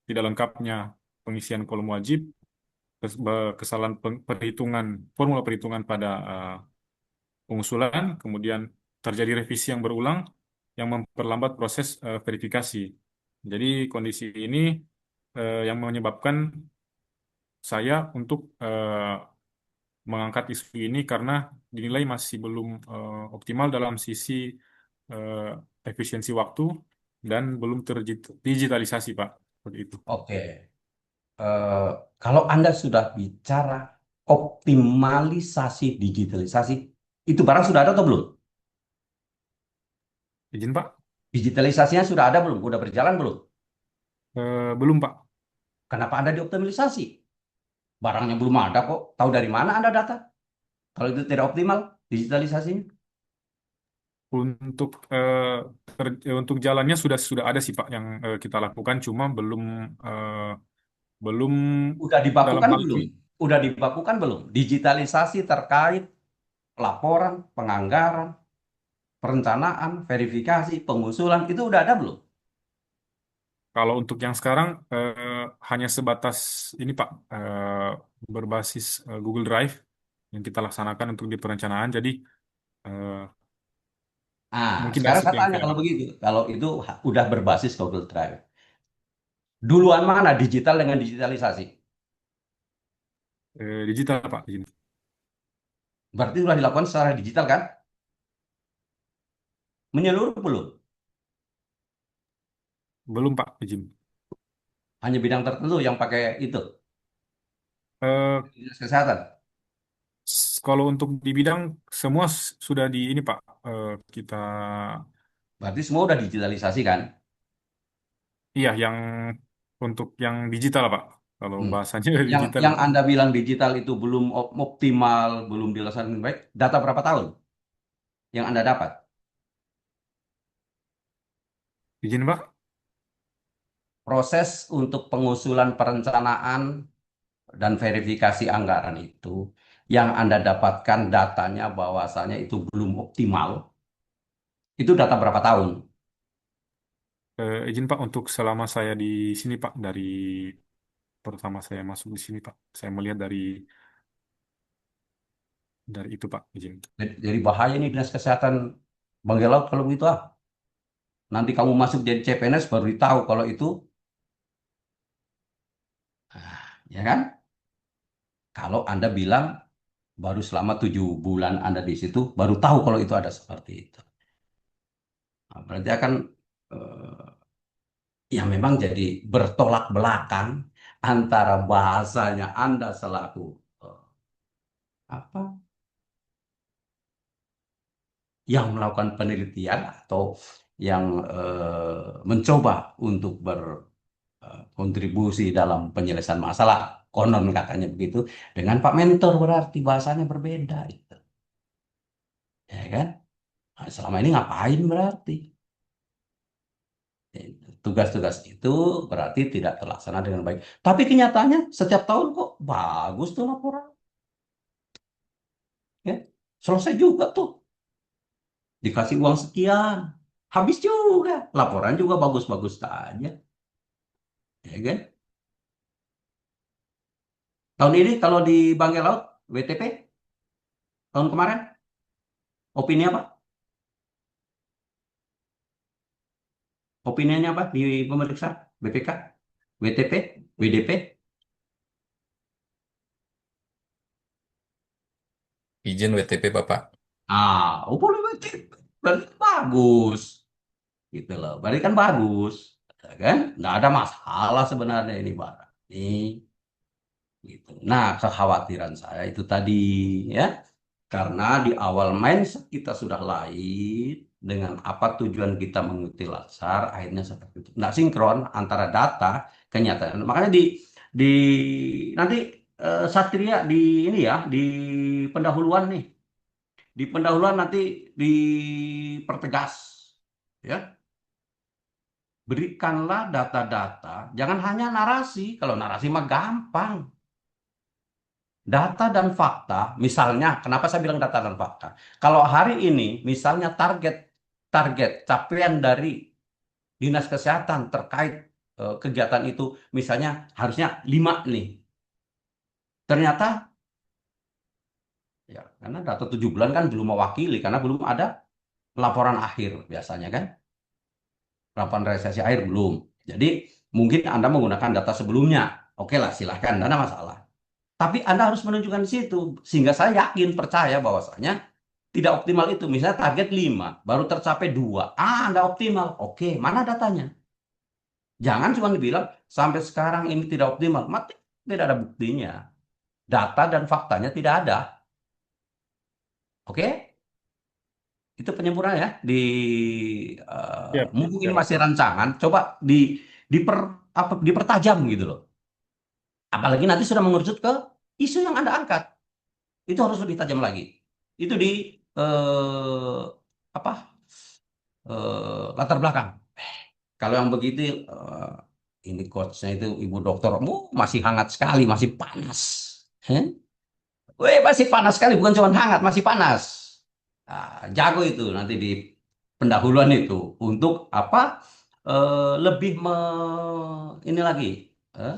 tidak lengkapnya pengisian kolom wajib, kesalahan perhitungan formula perhitungan pada pengusulan, kemudian terjadi revisi yang berulang yang memperlambat proses verifikasi. Jadi kondisi ini yang menyebabkan saya untuk mengangkat isu ini karena dinilai masih belum optimal dalam sisi eh, efisiensi waktu dan belum terdigitalisasi, Pak. Seperti itu. Oke. Eh, Kalau Anda sudah bicara optimalisasi digitalisasi, itu barang sudah ada atau belum? Izin, Pak? Digitalisasinya sudah ada belum? Udah berjalan belum? Belum, Pak. Kenapa Anda dioptimalisasi? Barangnya belum ada kok. Tahu dari mana Anda data? Kalau itu tidak optimal digitalisasinya. Untuk untuk jalannya sudah ada sih Pak yang kita lakukan, cuma belum eh, belum Udah dalam dibakukan hal belum? Udah dibakukan belum? Digitalisasi terkait laporan, penganggaran, perencanaan, verifikasi, pengusulan, itu udah ada belum? kalau untuk yang sekarang hanya sebatas ini Pak, berbasis Google Drive yang kita laksanakan untuk di perencanaan. Jadi eh, Nah, mungkin dari sekarang situ saya yang tanya saya kalau begitu. Kalau itu udah berbasis Google Drive. Duluan mana digital dengan digitalisasi? digital Pak di sini. Berarti sudah dilakukan secara digital kan? Menyeluruh belum? Belum Pak izin. Hanya bidang tertentu yang pakai itu, Eh, dinas kesehatan. Kalau untuk di bidang semua sudah di ini Pak, kita Berarti semua udah digitalisasi kan? iya yang untuk yang digital Pak. Kalau Hmm. bahasanya Yang digital yang itu. Anda bilang digital itu belum optimal, belum dilaksanakan dengan baik. Data berapa tahun yang Anda dapat? Izin Pak. Proses untuk pengusulan perencanaan dan verifikasi anggaran itu yang Anda dapatkan datanya bahwasanya itu belum optimal. Itu data berapa tahun? Izin Pak untuk selama saya di sini Pak dari pertama saya masuk di sini Pak, saya melihat dari itu Pak izin. Jadi bahaya nih dinas kesehatan Banggai Laut kalau begitu ah. Nanti kamu masuk jadi CPNS baru tahu kalau itu, ya kan? Kalau Anda bilang baru selama 7 bulan Anda di situ, baru tahu kalau itu ada seperti itu. Nah, berarti akan ya memang jadi bertolak belakang antara bahasanya Anda selaku apa yang melakukan penelitian atau yang mencoba untuk berkontribusi dalam penyelesaian masalah, konon katanya begitu, dengan Pak Mentor berarti bahasanya berbeda, gitu. Ya kan? Nah, selama ini ngapain berarti? Tugas-tugas itu berarti tidak terlaksana dengan baik. Tapi kenyataannya setiap tahun kok bagus tuh laporan. Ya, selesai juga tuh. Dikasih uang sekian. Habis juga. Laporan juga bagus-bagus saja. Ya kan? Tahun ini kalau di Bangkai Laut, WTP, tahun kemarin, opini apa? Opininya apa di pemeriksa? BPK, WTP, WDP? Izin WTP Bapak. Oh boleh WTP. Berarti kan bagus. Gitu loh. Berarti kan bagus. Ya kan? Nggak ada masalah sebenarnya ini barang. Ini gitu. Nah, kekhawatiran saya itu tadi ya, karena di awal mindset kita sudah lain dengan apa tujuan kita mengikuti latsar, akhirnya seperti itu. Nggak sinkron antara data kenyataan. Makanya di nanti Satria di ini ya, di pendahuluan nih, di pendahuluan nanti dipertegas ya. Berikanlah data-data, jangan hanya narasi. Kalau narasi mah gampang. Data dan fakta, misalnya, kenapa saya bilang data dan fakta? Kalau hari ini, misalnya target target capaian dari dinas kesehatan terkait kegiatan itu, misalnya harusnya 5 nih. Ternyata ya karena data 7 bulan kan belum mewakili karena belum ada laporan akhir biasanya kan. Laporan realisasi akhir belum. Jadi mungkin Anda menggunakan data sebelumnya. Oke lah, silahkan, tidak ada masalah. Tapi Anda harus menunjukkan di situ. Sehingga saya yakin, percaya bahwasanya tidak optimal itu. Misalnya target 5, baru tercapai 2. Anda optimal. Oke, mana datanya? Jangan cuma dibilang, sampai sekarang ini tidak optimal. Mati, tidak ada buktinya. Data dan faktanya tidak ada. Oke? Itu penyempurnaan ya. Siap, Mumpung ini siap. masih rancangan, coba dipertajam gitu loh. Apalagi nanti sudah mengerucut ke isu yang Anda angkat. Itu harus lebih tajam lagi. Itu di apa latar belakang. Kalau yang begitu ini coachnya itu ibu dokter, masih hangat sekali, masih panas. Heh? Weh, masih panas sekali, bukan cuma hangat, masih panas. Nah, jago itu nanti di pendahuluan itu untuk apa? Lebih ini lagi, eh,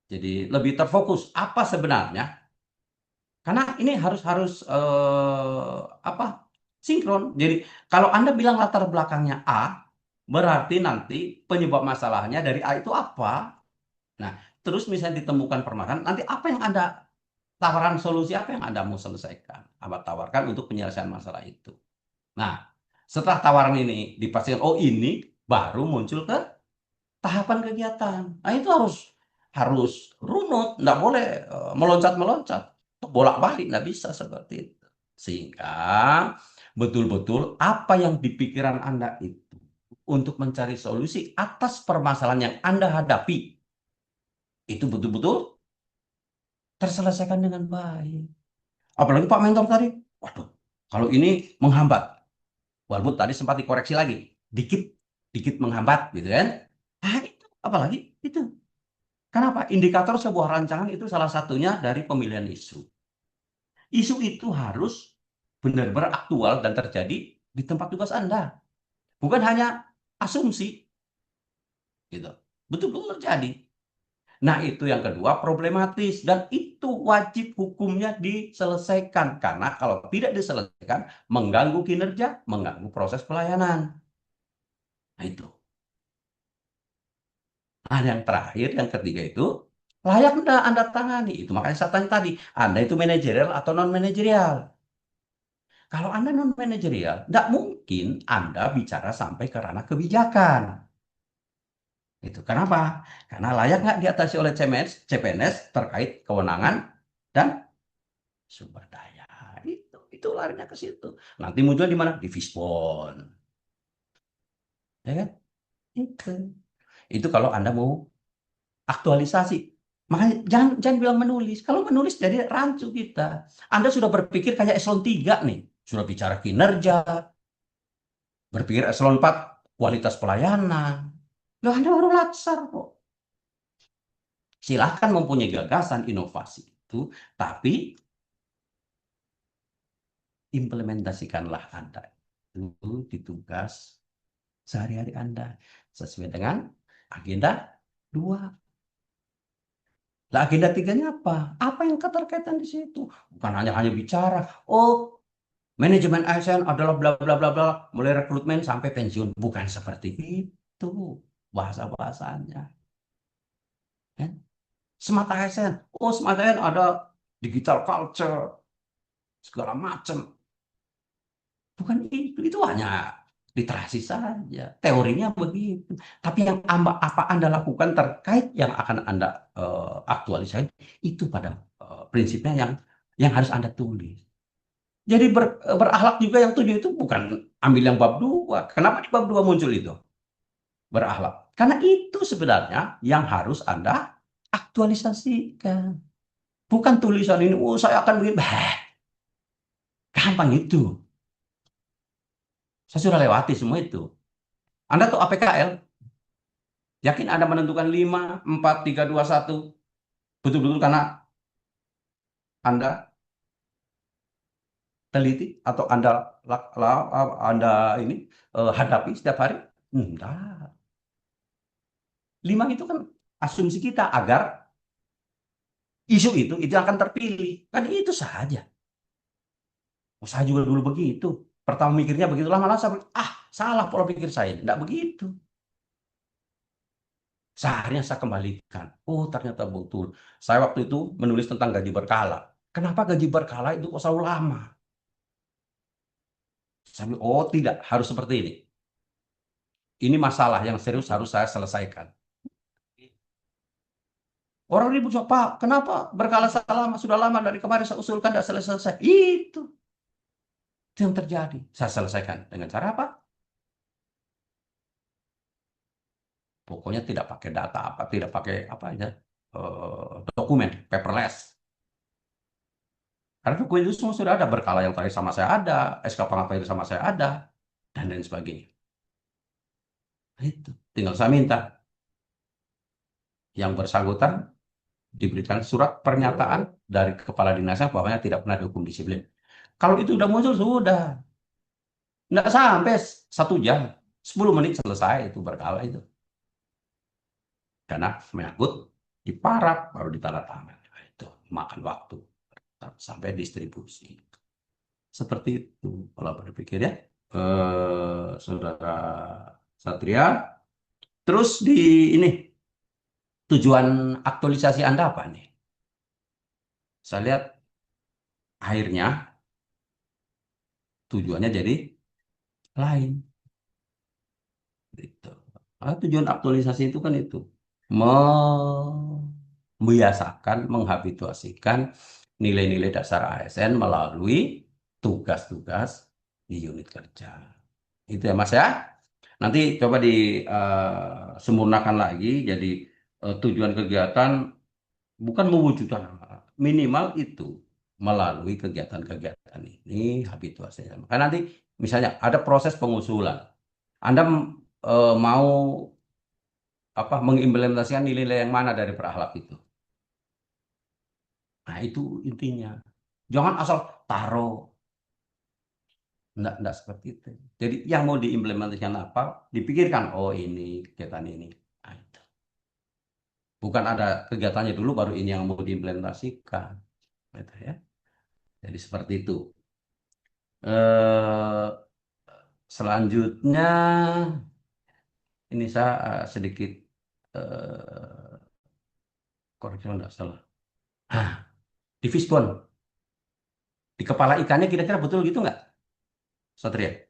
jadi lebih terfokus apa sebenarnya karena ini harus harus apa sinkron. Jadi kalau Anda bilang latar belakangnya A, berarti nanti penyebab masalahnya dari A itu apa? Nah, terus misalnya ditemukan permasalahan, nanti apa yang Anda tawaran solusi apa yang Anda mau selesaikan? Anda tawarkan untuk penyelesaian masalah itu. Nah, setelah tawaran ini dipastikan, oh ini baru muncul ke tahapan kegiatan. Nah, itu harus harus runut, nggak boleh meloncat-meloncat, bolak-balik, nggak bisa seperti itu. Sehingga betul-betul apa yang di pikiran Anda itu untuk mencari solusi atas permasalahan yang Anda hadapi itu betul-betul terselesaikan dengan baik. Apalagi Pak Mentor tadi, waduh, kalau ini menghambat, walaupun tadi sempat dikoreksi lagi, dikit dikit menghambat gitu kan. Ah, itu apalagi itu. Kenapa? Indikator sebuah rancangan itu salah satunya dari pemilihan isu. Isu itu harus benar-benar aktual dan terjadi di tempat tugas Anda. Bukan hanya asumsi. Gitu. Betul-betul terjadi. Nah, itu yang kedua problematis. Dan itu wajib hukumnya diselesaikan. Karena kalau tidak diselesaikan, mengganggu kinerja, mengganggu proses pelayanan. Nah, itu. Nah, yang terakhir, yang ketiga itu, layak Anda tangani. Itu makanya saya tanya tadi, Anda itu manajerial atau non-manajerial? Kalau Anda non-manajerial, tidak mungkin Anda bicara sampai ke ranah kebijakan. Itu kenapa? Karena layak nggak diatasi oleh CPNS terkait kewenangan dan sumber daya. Itu larinya ke situ. Nanti muncul di mana? Di Fishbone. Ya kan? Itu. Itu kalau Anda mau aktualisasi. Makanya jangan bilang menulis. Kalau menulis jadi rancu kita. Anda sudah berpikir kayak eselon 3 nih. Sudah bicara kinerja, berpikir eselon 4 kualitas pelayanan. Loh, Anda baru latsar kok. Silahkan mempunyai gagasan inovasi itu, tapi implementasikanlah Anda itu di tugas sehari-hari Anda sesuai dengan agenda 2. Lah agenda 3-nya apa? Apa yang keterkaitan di situ? Bukan hanya bicara, oh manajemen ASN adalah bla bla bla bla, mulai rekrutmen sampai pensiun. Bukan seperti itu bahasa-bahasanya. Ya? Smart ASN, oh Smart ASN ada digital culture, segala macam. Bukan itu hanya literasi saja. Teorinya begitu. Tapi yang apa Anda lakukan terkait yang akan Anda aktualisasi itu pada prinsipnya yang harus Anda tulis. Jadi berakhlak juga yang 7 itu bukan ambil yang bab 2. Kenapa di bab 2 muncul itu? Berakhlak. Karena itu sebenarnya yang harus Anda aktualisasikan. Bukan tulisan ini, oh saya akan begini. Gampang itu. Saya sudah lewati semua itu. Anda tuh APKL, yakin Anda menentukan 5, 4, 3, 2, 1. Betul-betul karena Anda teliti atau Anda ini hadapi setiap hari? Enggak. 5 itu kan asumsi kita agar isu itu akan terpilih. Kan itu saja. Saya juga dulu begitu. Pertama mikirnya begitu, lama-lama saya salah pola pikir saya. Tidak begitu. Seharusnya saya kembalikan. Oh, ternyata betul. Saya waktu itu menulis tentang gaji berkala. Kenapa gaji berkala itu kok selalu lama? Saya bilang, oh tidak, harus seperti ini. Ini masalah yang serius harus saya selesaikan. Orang ribut, Pak, kenapa berkala sudah lama dari kemarin saya usulkan tidak selesai-selesai. Itu yang terjadi. Saya selesaikan dengan cara apa? Pokoknya tidak pakai data apa, tidak pakai apa aja dokumen, paperless. Karena dokumen itu semua sudah ada, berkala yang tadi sama saya ada, SK pengapaian sama saya ada, dan lain sebagainya. Itu tinggal saya minta yang bersangkutan diberikan surat pernyataan dari kepala dinasnya bahwa tidak pernah dihukum disiplin. Kalau itu udah muncul sudah, nggak sampai 1 jam, 10 menit selesai itu berkala itu. Karena menyangkut di paraf baru ditandatangan. Itu makan waktu sampai distribusi. Seperti itu pola berpikir ya, Saudara Satria. Terus di ini tujuan aktualisasi Anda apa nih? Saya lihat akhirnya tujuannya jadi lain. Gitu. Tujuan aktualisasi itu kan itu membiasakan, menghabituasikan nilai-nilai dasar ASN melalui tugas-tugas di unit kerja. Itu ya Mas ya. Nanti coba disempurnakan lagi jadi tujuan kegiatan bukan mewujudkan minimal itu melalui kegiatan-kegiatan ini habituasinya. Karena nanti misalnya ada proses pengusulan. Anda mau mengimplementasikan nilai-nilai yang mana dari berakhlak itu. Nah, itu intinya. Jangan asal taruh. Enggak seperti itu. Jadi yang mau diimplementasikan apa, dipikirkan, oh ini, kegiatan ini. Nah, itu. Bukan ada kegiatannya dulu, baru ini yang mau diimplementasikan. Gitu ya. Jadi seperti itu. Eh, Selanjutnya, ini saya sedikit koreksi kalau nggak salah. Di fishbone, di kepala ikannya kira-kira betul gitu nggak, Satria? Ya, Pak.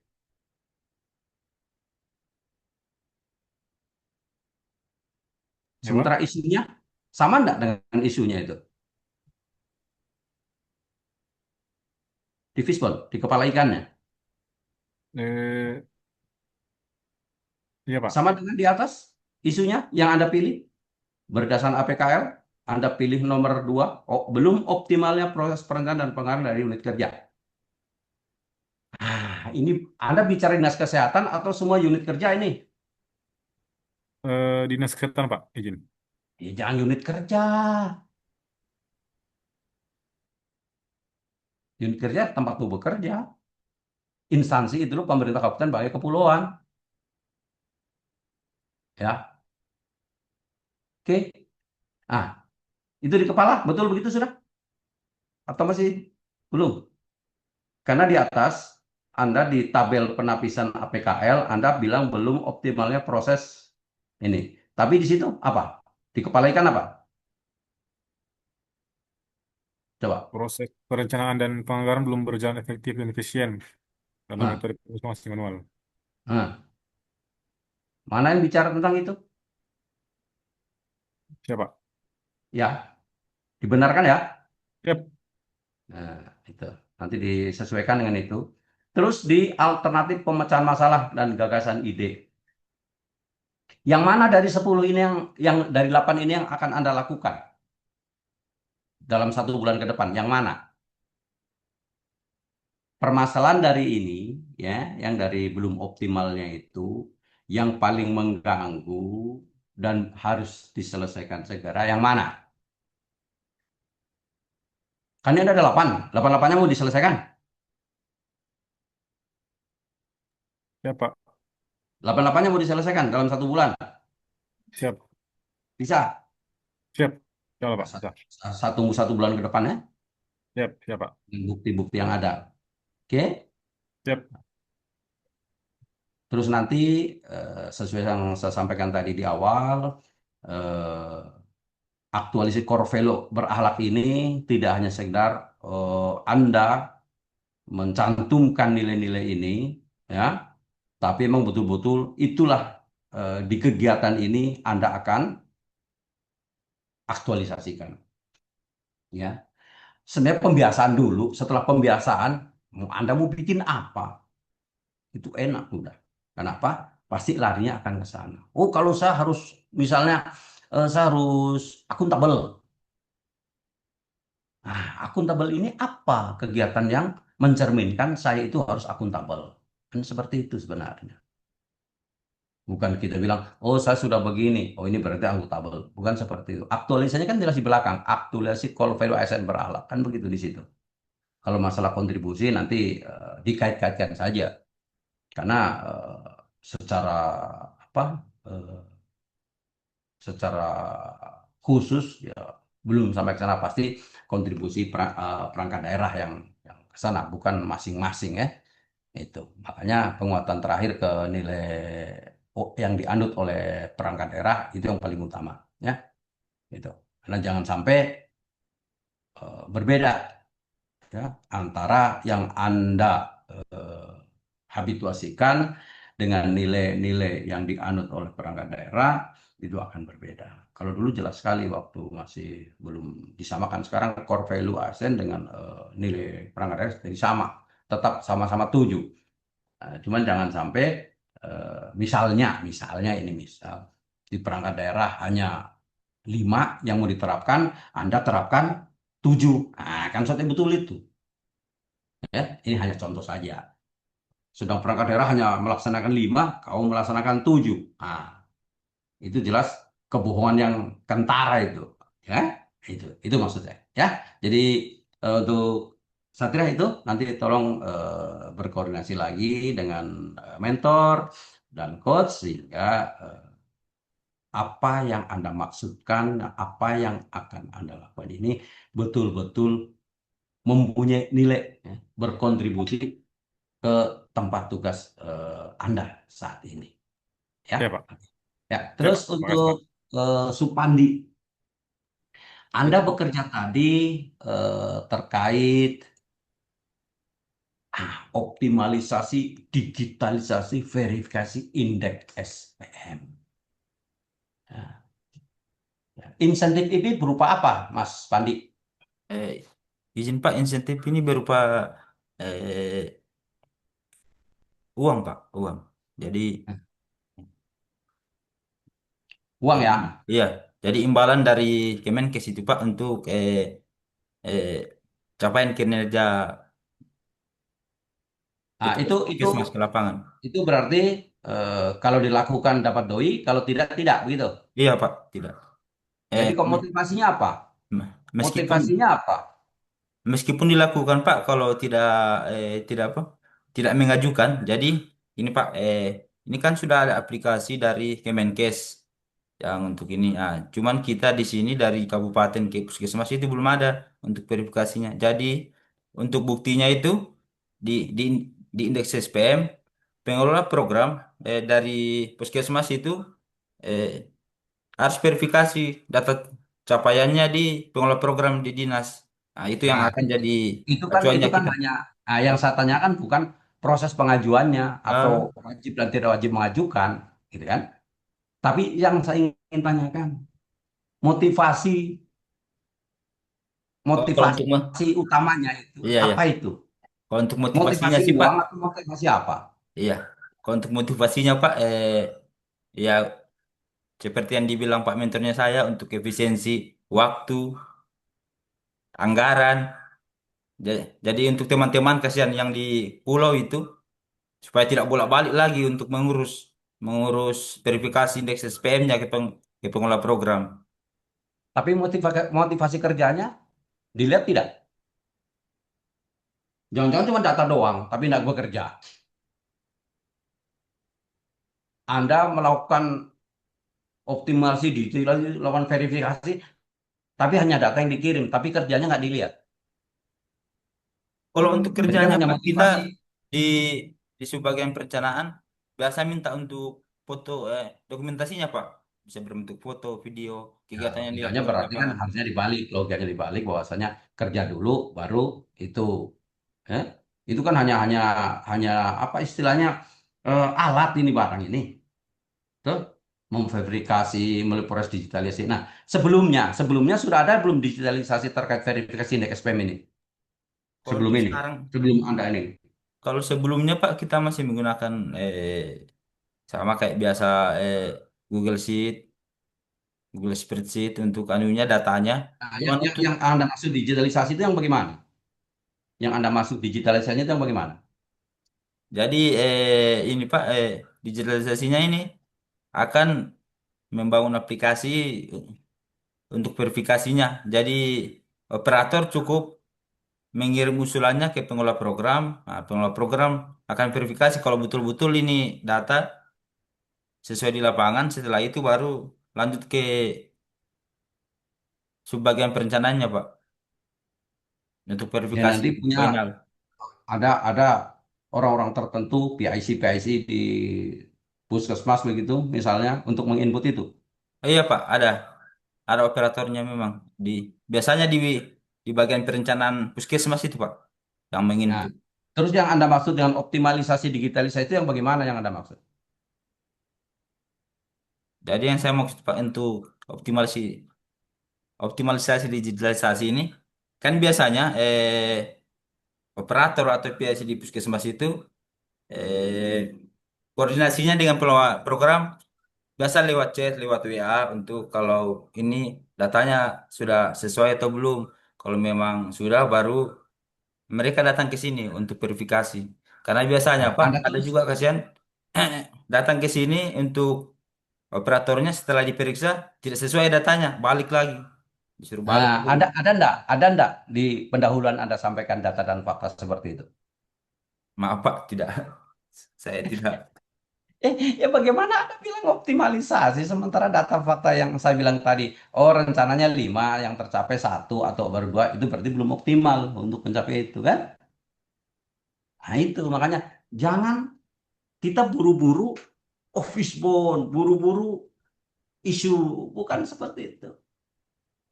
Sementara isunya sama nggak dengan isunya itu? Di fishbone, di kepala ikannya. Eh, iya, Pak. Sama dengan di atas isunya yang Anda pilih berdasarkan APKL, Anda pilih nomor 2, belum optimalnya proses perencanaan dan pengarah dari unit kerja. Ini Anda bicara dinas kesehatan atau semua unit kerja ini? Dinas Kesehatan, Pak, izin. Ya, jangan unit kerja. Unit kerja tempat lu bekerja. Instansi itu lu pemerintah kabupaten bagai kepulauan. Ya, oke. Ah, itu di kepala, betul begitu sudah? Atau masih belum? Karena di atas, Anda di tabel penapisan APKL, Anda bilang belum optimalnya proses ini. Tapi di situ apa? Di kepala ikan apa? Coba. Proses perencanaan dan penganggaran belum berjalan efektif dan efisien karena Nah, metode pengusaha masih manual. nah. Mana yang bicara tentang itu? Siapa? Ya, dibenarkan ya? Yap. Nah, itu. Nanti disesuaikan dengan itu. Terus di alternatif pemecahan masalah dan gagasan ide. Yang mana dari 10 ini yang dari 8 ini yang akan Anda lakukan dalam 1 bulan ke depan? Yang mana? Permasalahan dari ini, ya, yang dari belum optimalnya itu, yang paling mengganggu dan harus diselesaikan segera, yang mana? Kan ini ada 8. 8-8-nya mau diselesaikan. Siap, Pak. 8-8-nya mau diselesaikan dalam 1 bulan. Siap. Bisa. Siap. Coba Pak, Sa- bisa. Tunggu 1 bulan ke depan ya, Siap, siap Pak. dengan bukti-bukti yang ada. Oke, Siap. terus nanti sesuai yang saya sampaikan tadi di awal, eh, aktualisasi core value berakhlak ini tidak hanya sekedar Anda mencantumkan nilai-nilai ini, ya, tapi memang betul-betul itulah di kegiatan ini Anda akan aktualisasikan, ya. Sebenarnya pembiasaan dulu, setelah pembiasaan, Anda mau bikin apa? Itu enak udah. Kenapa? Pasti larinya akan ke sana. Oh, kalau saya harus, misalnya, saya harus akuntabel. Nah, akuntabel ini apa? Kegiatan yang mencerminkan saya itu harus akuntabel. Kan seperti itu sebenarnya. Bukan kita bilang, oh saya sudah begini, oh ini berarti akuntabel. Bukan seperti itu. Aktualisasinya kan jelas di belakang. Aktualisasi core value ASN berakhlak. Kan begitu di situ. Kalau masalah kontribusi nanti dikait-kaitkan saja. Karena secara apa? eh, secara khusus ya belum sampai ke sana, pasti kontribusi perangkat daerah yang ke sana, bukan masing-masing ya. Itu makanya penguatan terakhir ke nilai yang dianut oleh perangkat daerah itu yang paling utama, ya. Itu karena jangan sampai berbeda, ya, antara yang Anda eh, habituasikan dengan nilai-nilai yang dianut oleh perangkat daerah, itu akan berbeda. Kalau dulu jelas sekali waktu masih belum disamakan, sekarang core value ASN dengan nilai perangkat daerah jadi sama, tetap sama-sama 7. Cuman jangan sampai misalnya ini misal di perangkat daerah hanya 5 yang mau diterapkan, Anda terapkan 7. Nah, kan suatu betul itu. Ya, ini hanya contoh saja. Sedang perangkat daerah hanya melaksanakan 5, kau melaksanakan 7. Nah, itu jelas kebohongan yang kentara itu. Ya, itu maksudnya. Ya, jadi untuk Satria itu nanti tolong berkoordinasi lagi dengan mentor dan coach sehingga apa yang Anda maksudkan, apa yang akan Anda lakukan ini betul-betul mempunyai nilai, ya, berkontribusi ke tempat tugas Anda saat ini. Ya, Siap Pak. ya. Siap Terus Pak. Makasih untuk Pak. Supandi, Anda Ya, bekerja tadi terkait optimalisasi, digitalisasi, verifikasi indeks SPM. Ya, ya. Insentif ini berupa apa, Mas Pandi? eh, izin Pak, insentif ini berupa eh, uang Pak, uang. Jadi, Uang jadi ya. iya, jadi imbalan dari Kemenkes itu Pak untuk eh, capaian kinerja Nah, petugas itu puskesmas ke lapangan. itu berarti kalau dilakukan dapat doi, kalau tidak tidak begitu. Iya Pak, tidak. Eh, Jadi me- motivasinya apa? meskipun Motivasinya apa? meskipun dilakukan Pak, kalau tidak apa, tidak mengajukan. Jadi ini Pak, ini kan sudah ada aplikasi dari Kemenkes yang untuk ini. Ah, cuman kita di sini dari kabupaten ke puskesmas itu belum ada untuk verifikasinya. Jadi untuk buktinya itu di di di indeks SPM, pengelola program dari puskesmas itu eh, harus verifikasi data capaiannya di pengelola program di dinas. Nah, itu yang Nah, akan jadi itu kan acuannya kita. hanya, nah, yang saya tanyakan bukan proses pengajuannya atau Ah, wajib dan tidak wajib mengajukan, gitu kan? Tapi yang saya ingin tanyakan motivasi oh, kalau untuk motivasi utamanya itu iya ya. apa itu? Kalau untuk motivasinya Motivasi sih Pak, uang atau motivasi apa? iya. Kalau untuk motivasinya Pak, ya seperti yang dibilang Pak mentornya saya untuk efisiensi waktu, anggaran. Jadi untuk teman-teman kasihan yang di pulau itu supaya tidak bolak-balik lagi untuk mengurus mengurus verifikasi indeks SPM-nya ke pengelola program. Tapi motivasi kerjanya dilihat tidak? Jangan-jangan cuma data doang, tapi tidak bekerja. Anda melakukan optimasi digital, melakukan verifikasi, tapi hanya data yang dikirim, tapi kerjanya nggak dilihat. Kalau untuk Jadi kan kerjanya hanya Pak, kita motivasi. di di sebagian perencanaan biasa minta untuk foto dokumentasinya Pak. Bisa berbentuk foto, video, Ya, kegiatan yang logikanya dilakukan di berarti kan lapangan. harusnya dibalik, logikanya dibalik bahwasanya kerja dulu baru itu. Eh? Itu kan hanya apa istilahnya alat ini barang ini. Tuh, memfabrikasi melalui proses digitalisasi. Nah, sebelumnya sudah ada belum digitalisasi terkait verifikasi indeks SPM ini? Kalau Sebelum untuk ini, sekarang, sebelum Anda ini. kalau sebelumnya Pak kita masih menggunakan sama kayak biasa eh, Google Sheet, Google Spreadsheet untuk anunya datanya. Nah, Cuman untuk yang Anda maksud digitalisasi itu yang bagaimana? Yang Anda maksud digitalisasinya itu yang bagaimana? jadi ini Pak digitalisasinya ini akan membangun aplikasi untuk verifikasinya. Jadi operator cukup mengirim usulannya ke pengelola program. Nah, pengelola program akan verifikasi kalau betul-betul ini data sesuai di lapangan. Setelah itu baru lanjut ke subbagian perencanaannya, Pak, untuk Ya verifikasi nanti punya final. ada orang-orang tertentu PIC di puskesmas begitu misalnya untuk menginput itu. Iya, Pak, ada operatornya memang di biasanya di bagian perencanaan puskesmas itu, Pak, yang Nah, menginput. terus yang Anda maksud dengan optimalisasi digitalisasi itu yang bagaimana yang Anda maksud? Jadi yang saya maksud Pak untuk optimalisasi optimalisasi digitalisasi ini kan biasanya operator atau PIC di puskesmas itu eh, koordinasinya dengan program biasa lewat chat, lewat WA untuk kalau ini datanya sudah sesuai atau belum. Kalau memang sudah baru mereka datang ke sini untuk verifikasi. Karena biasanya Nah, Pak Anda ada terus juga kasihan datang ke sini untuk operatornya setelah diperiksa tidak sesuai datanya, balik lagi. Disuruh balik nah, lagi. ada enggak di pendahuluan Anda sampaikan data dan fakta seperti itu? Maaf Pak, tidak. Saya tidak. Ya bagaimana Anda bilang optimalisasi sementara data fakta yang saya bilang tadi, oh rencananya 5 yang tercapai satu atau baru 2 itu berarti belum optimal untuk mencapai itu kan? Nah itu makanya jangan kita buru-buru office bond, buru-buru isu, bukan seperti itu.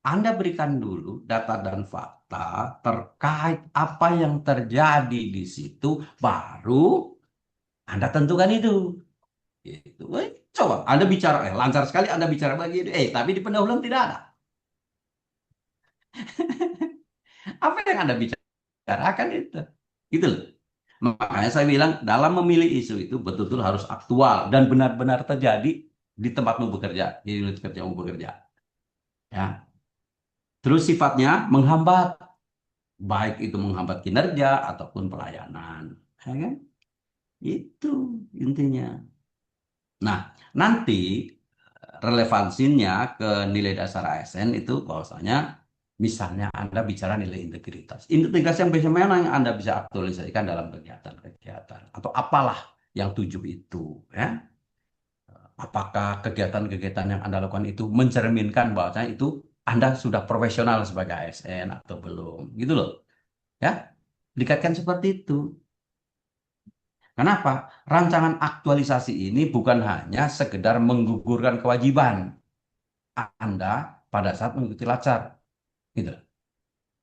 Anda berikan dulu data dan fakta terkait apa yang terjadi di situ, baru Anda tentukan itu. Itu. Coba Anda bicara, lancar sekali Anda bicara begini, tapi di pendahuluan tidak ada. Apa yang Anda bicarakan itu? Gitu loh. Makanya saya bilang dalam memilih isu itu betul-betul harus aktual dan benar-benar terjadi di tempatmu bekerja, di unit kerjamu bekerja. Ya. Terus sifatnya menghambat, baik itu menghambat kinerja ataupun pelayanan. Ya kan? Itu intinya. Nah, nanti relevansinya ke nilai dasar ASN itu bahwasanya misalnya Anda bicara nilai integritas. Integritas yang bagaimana yang Anda bisa aktualisasikan dalam kegiatan-kegiatan atau apalah yang tujuh itu ya. Apakah kegiatan-kegiatan yang Anda lakukan itu mencerminkan bahwasanya itu Anda sudah profesional sebagai ASN atau belum gitu loh. Ya, dikaitkan seperti itu. Kenapa? Rancangan aktualisasi ini bukan hanya sekedar menggugurkan kewajiban Anda pada saat mengikuti lacar. Gitu.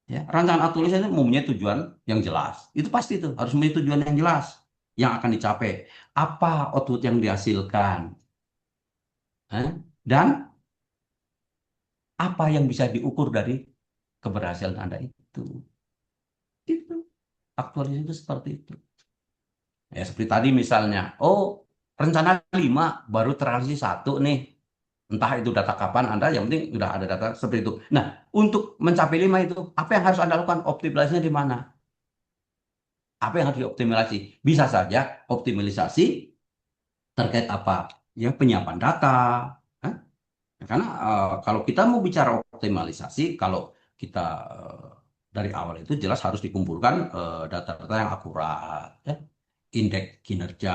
Ya, rancangan aktualisasi itu mempunyai tujuan yang jelas. Itu pasti itu harus mempunyai tujuan yang jelas yang akan dicapai. Apa output yang dihasilkan? Dan apa yang bisa diukur dari keberhasilan Anda itu? Itu aktualisasi itu seperti itu. Ya, seperti tadi misalnya, oh rencana 5 baru terrealisasi satu nih. Entah itu data kapan Anda, yang penting sudah ada data seperti itu. Nah, untuk mencapai 5 itu, apa yang harus Anda lakukan? Optimalisasinya di mana? Apa yang harus dioptimalisasi? Bisa saja optimalisasi terkait apa? Ya, penyiapan data. Hah? Karena kalau kita mau bicara optimalisasi, kalau kita dari awal itu jelas harus dikumpulkan data-data yang akurat. Ya. indeks kinerja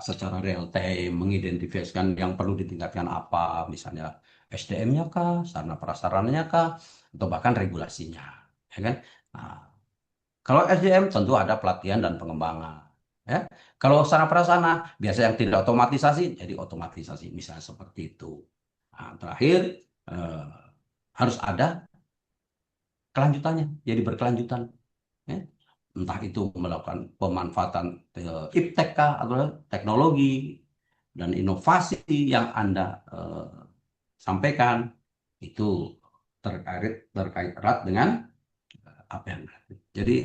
secara real time, mengidentifikasikan yang perlu ditingkatkan apa, misalnya SDM-nya kah, sarana prasarananya kah, atau bahkan regulasinya, ya kan? Nah, kalau SDM tentu ada pelatihan dan pengembangan. Ya. Kalau sarana prasarana biasa yang tidak otomatisasi jadi otomatisasi, misalnya seperti itu. Nah, terakhir eh, harus ada kelanjutannya, jadi berkelanjutan. Ya. Entah itu melakukan pemanfaatan iptek kah, atau teknologi dan inovasi yang Anda sampaikan itu terkait erat dengan apa yang jadi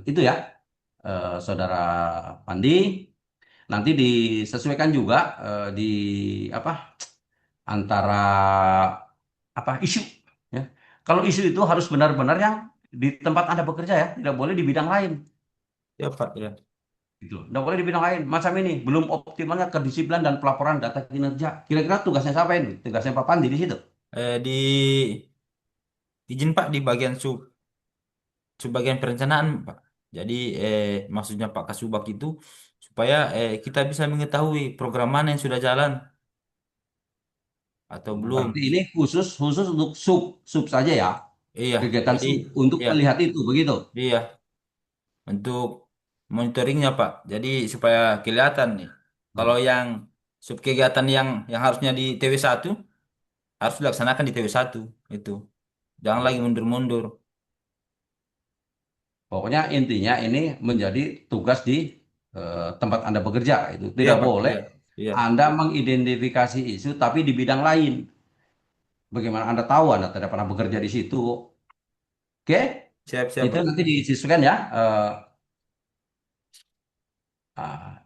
itu ya, Saudara Pandi, nanti disesuaikan juga di apa antara apa isu, ya. Kalau isu itu harus benar-benar yang di tempat Anda bekerja, ya, tidak boleh di bidang lain. Ya Pak, ya. Gitu. Tidak boleh di bidang lain. Macam ini, belum optimalnya kedisiplinan dan pelaporan data kinerja. Kira-kira tugasnya siapa ini? Tugasnya Pak Pandi di situ. Di izin Pak di bagian subbagian perencanaan Pak. Jadi maksudnya Pak Kasubag itu supaya kita bisa mengetahui program mana yang sudah jalan atau belum. Berarti ini khusus khusus untuk sub saja ya. Iya, Kegiatan jadi sub untuk iya, melihat itu begitu. iya untuk monitoringnya Pak. Jadi supaya kelihatan nih. Kalau yang sub kegiatan yang harusnya di TW1 harus dilaksanakan di TW1 itu. Jangan lagi mundur-mundur. Pokoknya intinya ini menjadi tugas di tempat Anda bekerja. Itu Iya tidak Pak, boleh iya. Iya. Anda mengidentifikasi isu tapi di bidang lain. Bagaimana Anda tahu Anda tidak pernah bekerja di situ? Oke, Siap-siap itu Pak. nanti disesuaikan ya.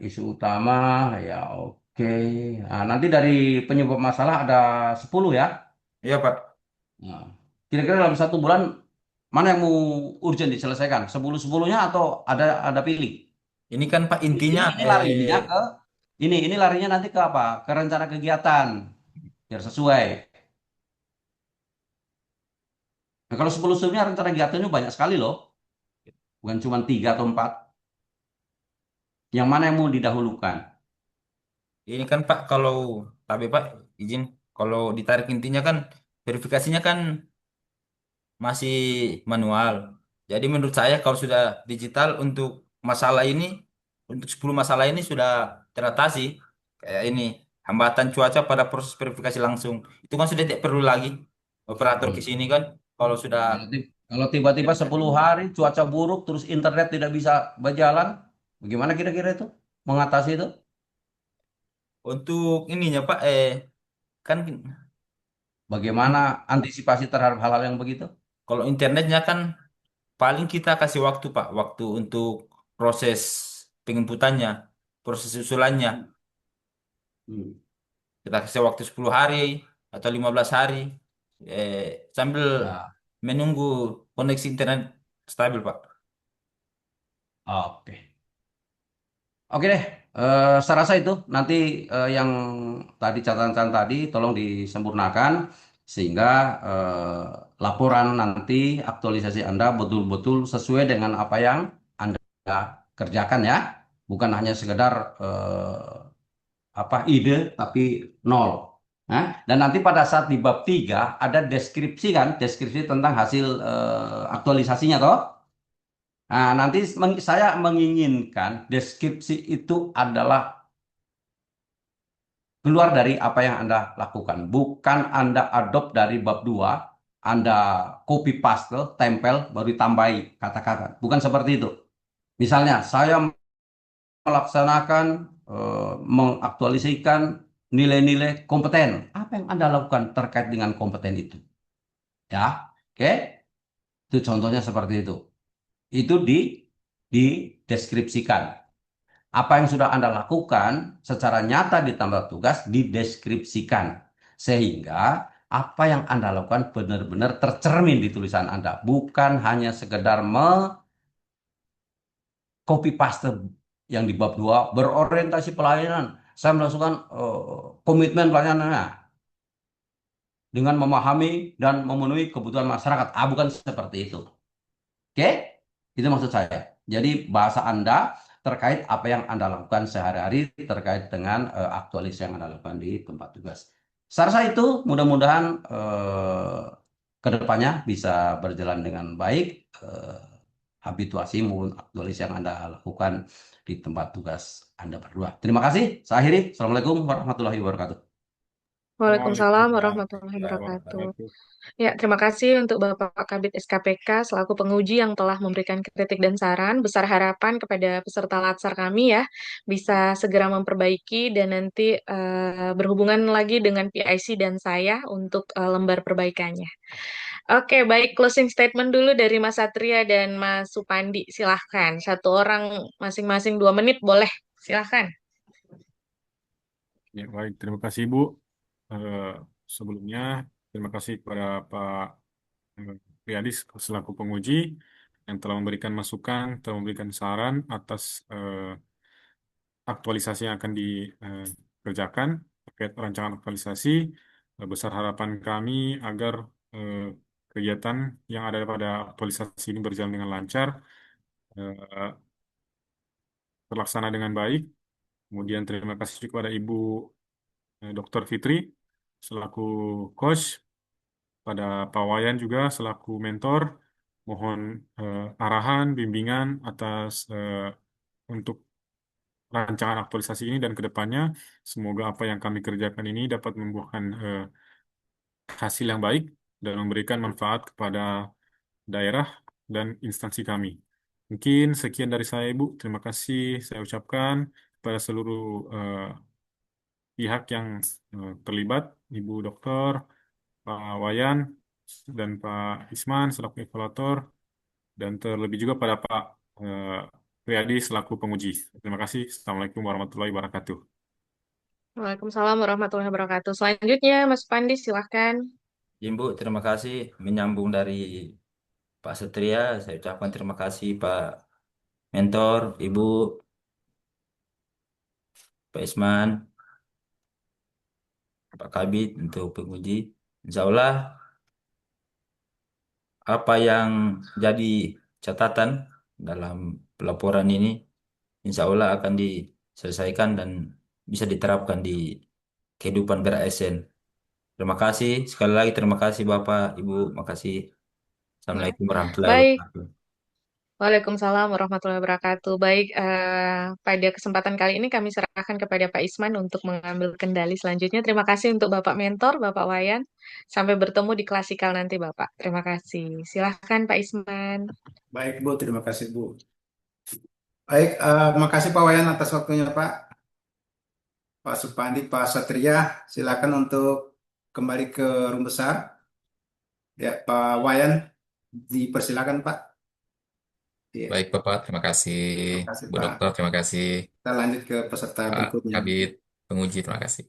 Isu utama ya oke. Nah, nanti dari penyebab masalah ada 10 ya. Iya Pak. Nah, kira-kira dalam 1 bulan mana yang mau urgent diselesaikan? 10-10-nya atau ada pilih? Ini kan Pak intinya Ini larinya ke ini larinya nanti ke apa? Ke rencana kegiatan biar sesuai. Nah, kalau 10-10-nya rencana kegiatannya banyak sekali loh. Bukan cuma 3 atau 4. Yang mana yang mau didahulukan? ini kan Pak kalau tapi Pak izin kalau ditarik intinya kan verifikasinya kan masih manual. Jadi menurut saya kalau sudah digital untuk masalah ini untuk 10 masalah ini sudah teratasi. Kayak ini hambatan cuaca pada proses verifikasi langsung. Itu kan sudah tidak perlu lagi operator ke Hmm. sini kan kalau sudah Kalau tiba-tiba 10 hari cuaca buruk terus internet tidak bisa berjalan, bagaimana kira-kira itu mengatasi itu? untuk ininya Pak kan Bagaimana antisipasi terhadap hal-hal yang begitu? kalau internetnya kan paling kita kasih waktu Pak, waktu untuk proses penginputannya, proses usulannya. Hmm. Kita kasih waktu 10 hari atau 15 hari eh, sambil Ya, menunggu koneksi internet stabil Pak. oke. Oke deh, saya rasa itu nanti yang tadi catatan tadi tolong disempurnakan sehingga laporan nanti aktualisasi Anda betul-betul sesuai dengan apa yang Anda kerjakan ya, bukan hanya sekedar apa ide tapi nol. Nah, dan nanti pada saat di bab 3 ada deskripsi kan, deskripsi tentang hasil aktualisasinya toh. Nah, nanti saya menginginkan deskripsi itu adalah keluar dari apa yang Anda lakukan. Bukan Anda adopt dari bab 2, Anda copy paste, tempel, baru tambahi kata-kata. Bukan seperti itu. Misalnya, saya melaksanakan, mengaktualisasikan nilai-nilai kompeten. Apa yang Anda lakukan terkait dengan kompeten itu? Ya, oke. Itu contohnya seperti itu. Itu dideskripsikan. Apa yang sudah Anda lakukan secara nyata ditambah tugas dideskripsikan. Sehingga apa yang Anda lakukan benar-benar tercermin di tulisan Anda. Bukan hanya sekedar copy paste yang di bab 2 berorientasi pelayanan. Saya melakukan komitmen pelayanan dengan memahami dan memenuhi kebutuhan masyarakat. Bukan seperti itu. Oke? Itu maksud saya. Jadi bahasa Anda terkait apa yang Anda lakukan sehari-hari terkait dengan aktualisasi yang Anda lakukan di tempat tugas. Saya rasa itu mudah-mudahan ke depannya bisa berjalan dengan baik, habituasi maupun aktualisasi yang Anda lakukan di tempat tugas Anda berdua. Terima kasih. Saya akhiri. Assalamualaikum warahmatullahi wabarakatuh. Waalaikumsalam Waalaikumsalam warahmatullahi warahmatullahi wabarakatuh. wabarakatuh. Ya, terima kasih untuk Bapak Kabid SKPK selaku penguji yang telah memberikan kritik dan saran. Besar harapan kepada peserta latsar kami ya, bisa segera memperbaiki dan nanti berhubungan lagi dengan PIC dan saya untuk lembar perbaikannya. Oke, baik, closing statement dulu dari Mas Satria dan Mas Supandi. Silahkan, satu orang masing-masing 2 menit boleh. Silahkan. Ya, baik, terima kasih Ibu. Eh, Sebelumnya, terima kasih kepada Pak Riyadis selaku penguji yang telah memberikan masukan, telah memberikan saran atas aktualisasi yang akan dikerjakan terkait rancangan aktualisasi. Besar harapan kami agar eh, kegiatan yang ada pada aktualisasi ini berjalan dengan lancar, eh, terlaksana dengan baik. Kemudian terima kasih juga kepada Ibu Dr. Fitri selaku coach, pada Pak Wayan juga selaku mentor. Mohon arahan, bimbingan atas untuk rancangan aktualisasi ini dan ke depannya. Semoga apa yang kami kerjakan ini dapat membuahkan hasil yang baik dan memberikan manfaat kepada daerah dan instansi kami. Mungkin sekian dari saya, Ibu. Terima kasih saya ucapkan kepada seluruh pihak yang terlibat, Ibu Dokter, Pak Wayan, dan Pak Isman selaku evaluator, dan terlebih juga pada Pak eh, Riyadi selaku penguji. Terima kasih. Assalamualaikum warahmatullahi wabarakatuh. Waalaikumsalam warahmatullahi wabarakatuh. Selanjutnya, Mas Pandi, silahkan. Ibu, terima kasih menyambung dari Pak Satria. Saya ucapkan terima kasih Pak Mentor, Ibu, Pak Isman, Pak Kabit untuk penguji. Insya Allah apa yang jadi catatan dalam pelaporan ini, insya Allah akan diselesaikan dan bisa diterapkan di kehidupan ber-ASN. Terima kasih sekali lagi, terima kasih Bapak, Ibu, makasih. Ya. Assalamualaikum warahmatullahi Baik, wabarakatuh. Waalaikumsalam warahmatullahi wabarakatuh. Baik, pada kesempatan kali ini kami serahkan kepada Pak Isman untuk mengambil kendali selanjutnya. Terima kasih untuk Bapak Mentor, Bapak Wayan. Sampai bertemu di klasikal nanti, Bapak. Terima kasih. Silahkan, Pak Isman. Baik, Bu. Terima kasih, Bu. Baik, makasih Pak Wayan atas waktunya, Pak. Pak Supandi, Pak Satria, silakan untuk kembali ke room besar. Ya, Pak Wayan, dipersilakan, Pak. Iya, Baik, Bapak. Terima kasih. terima kasih, Bu Pak. Dokter, terima kasih. Kita lanjut ke peserta Pak berikutnya. Kabit, penguji, terima kasih.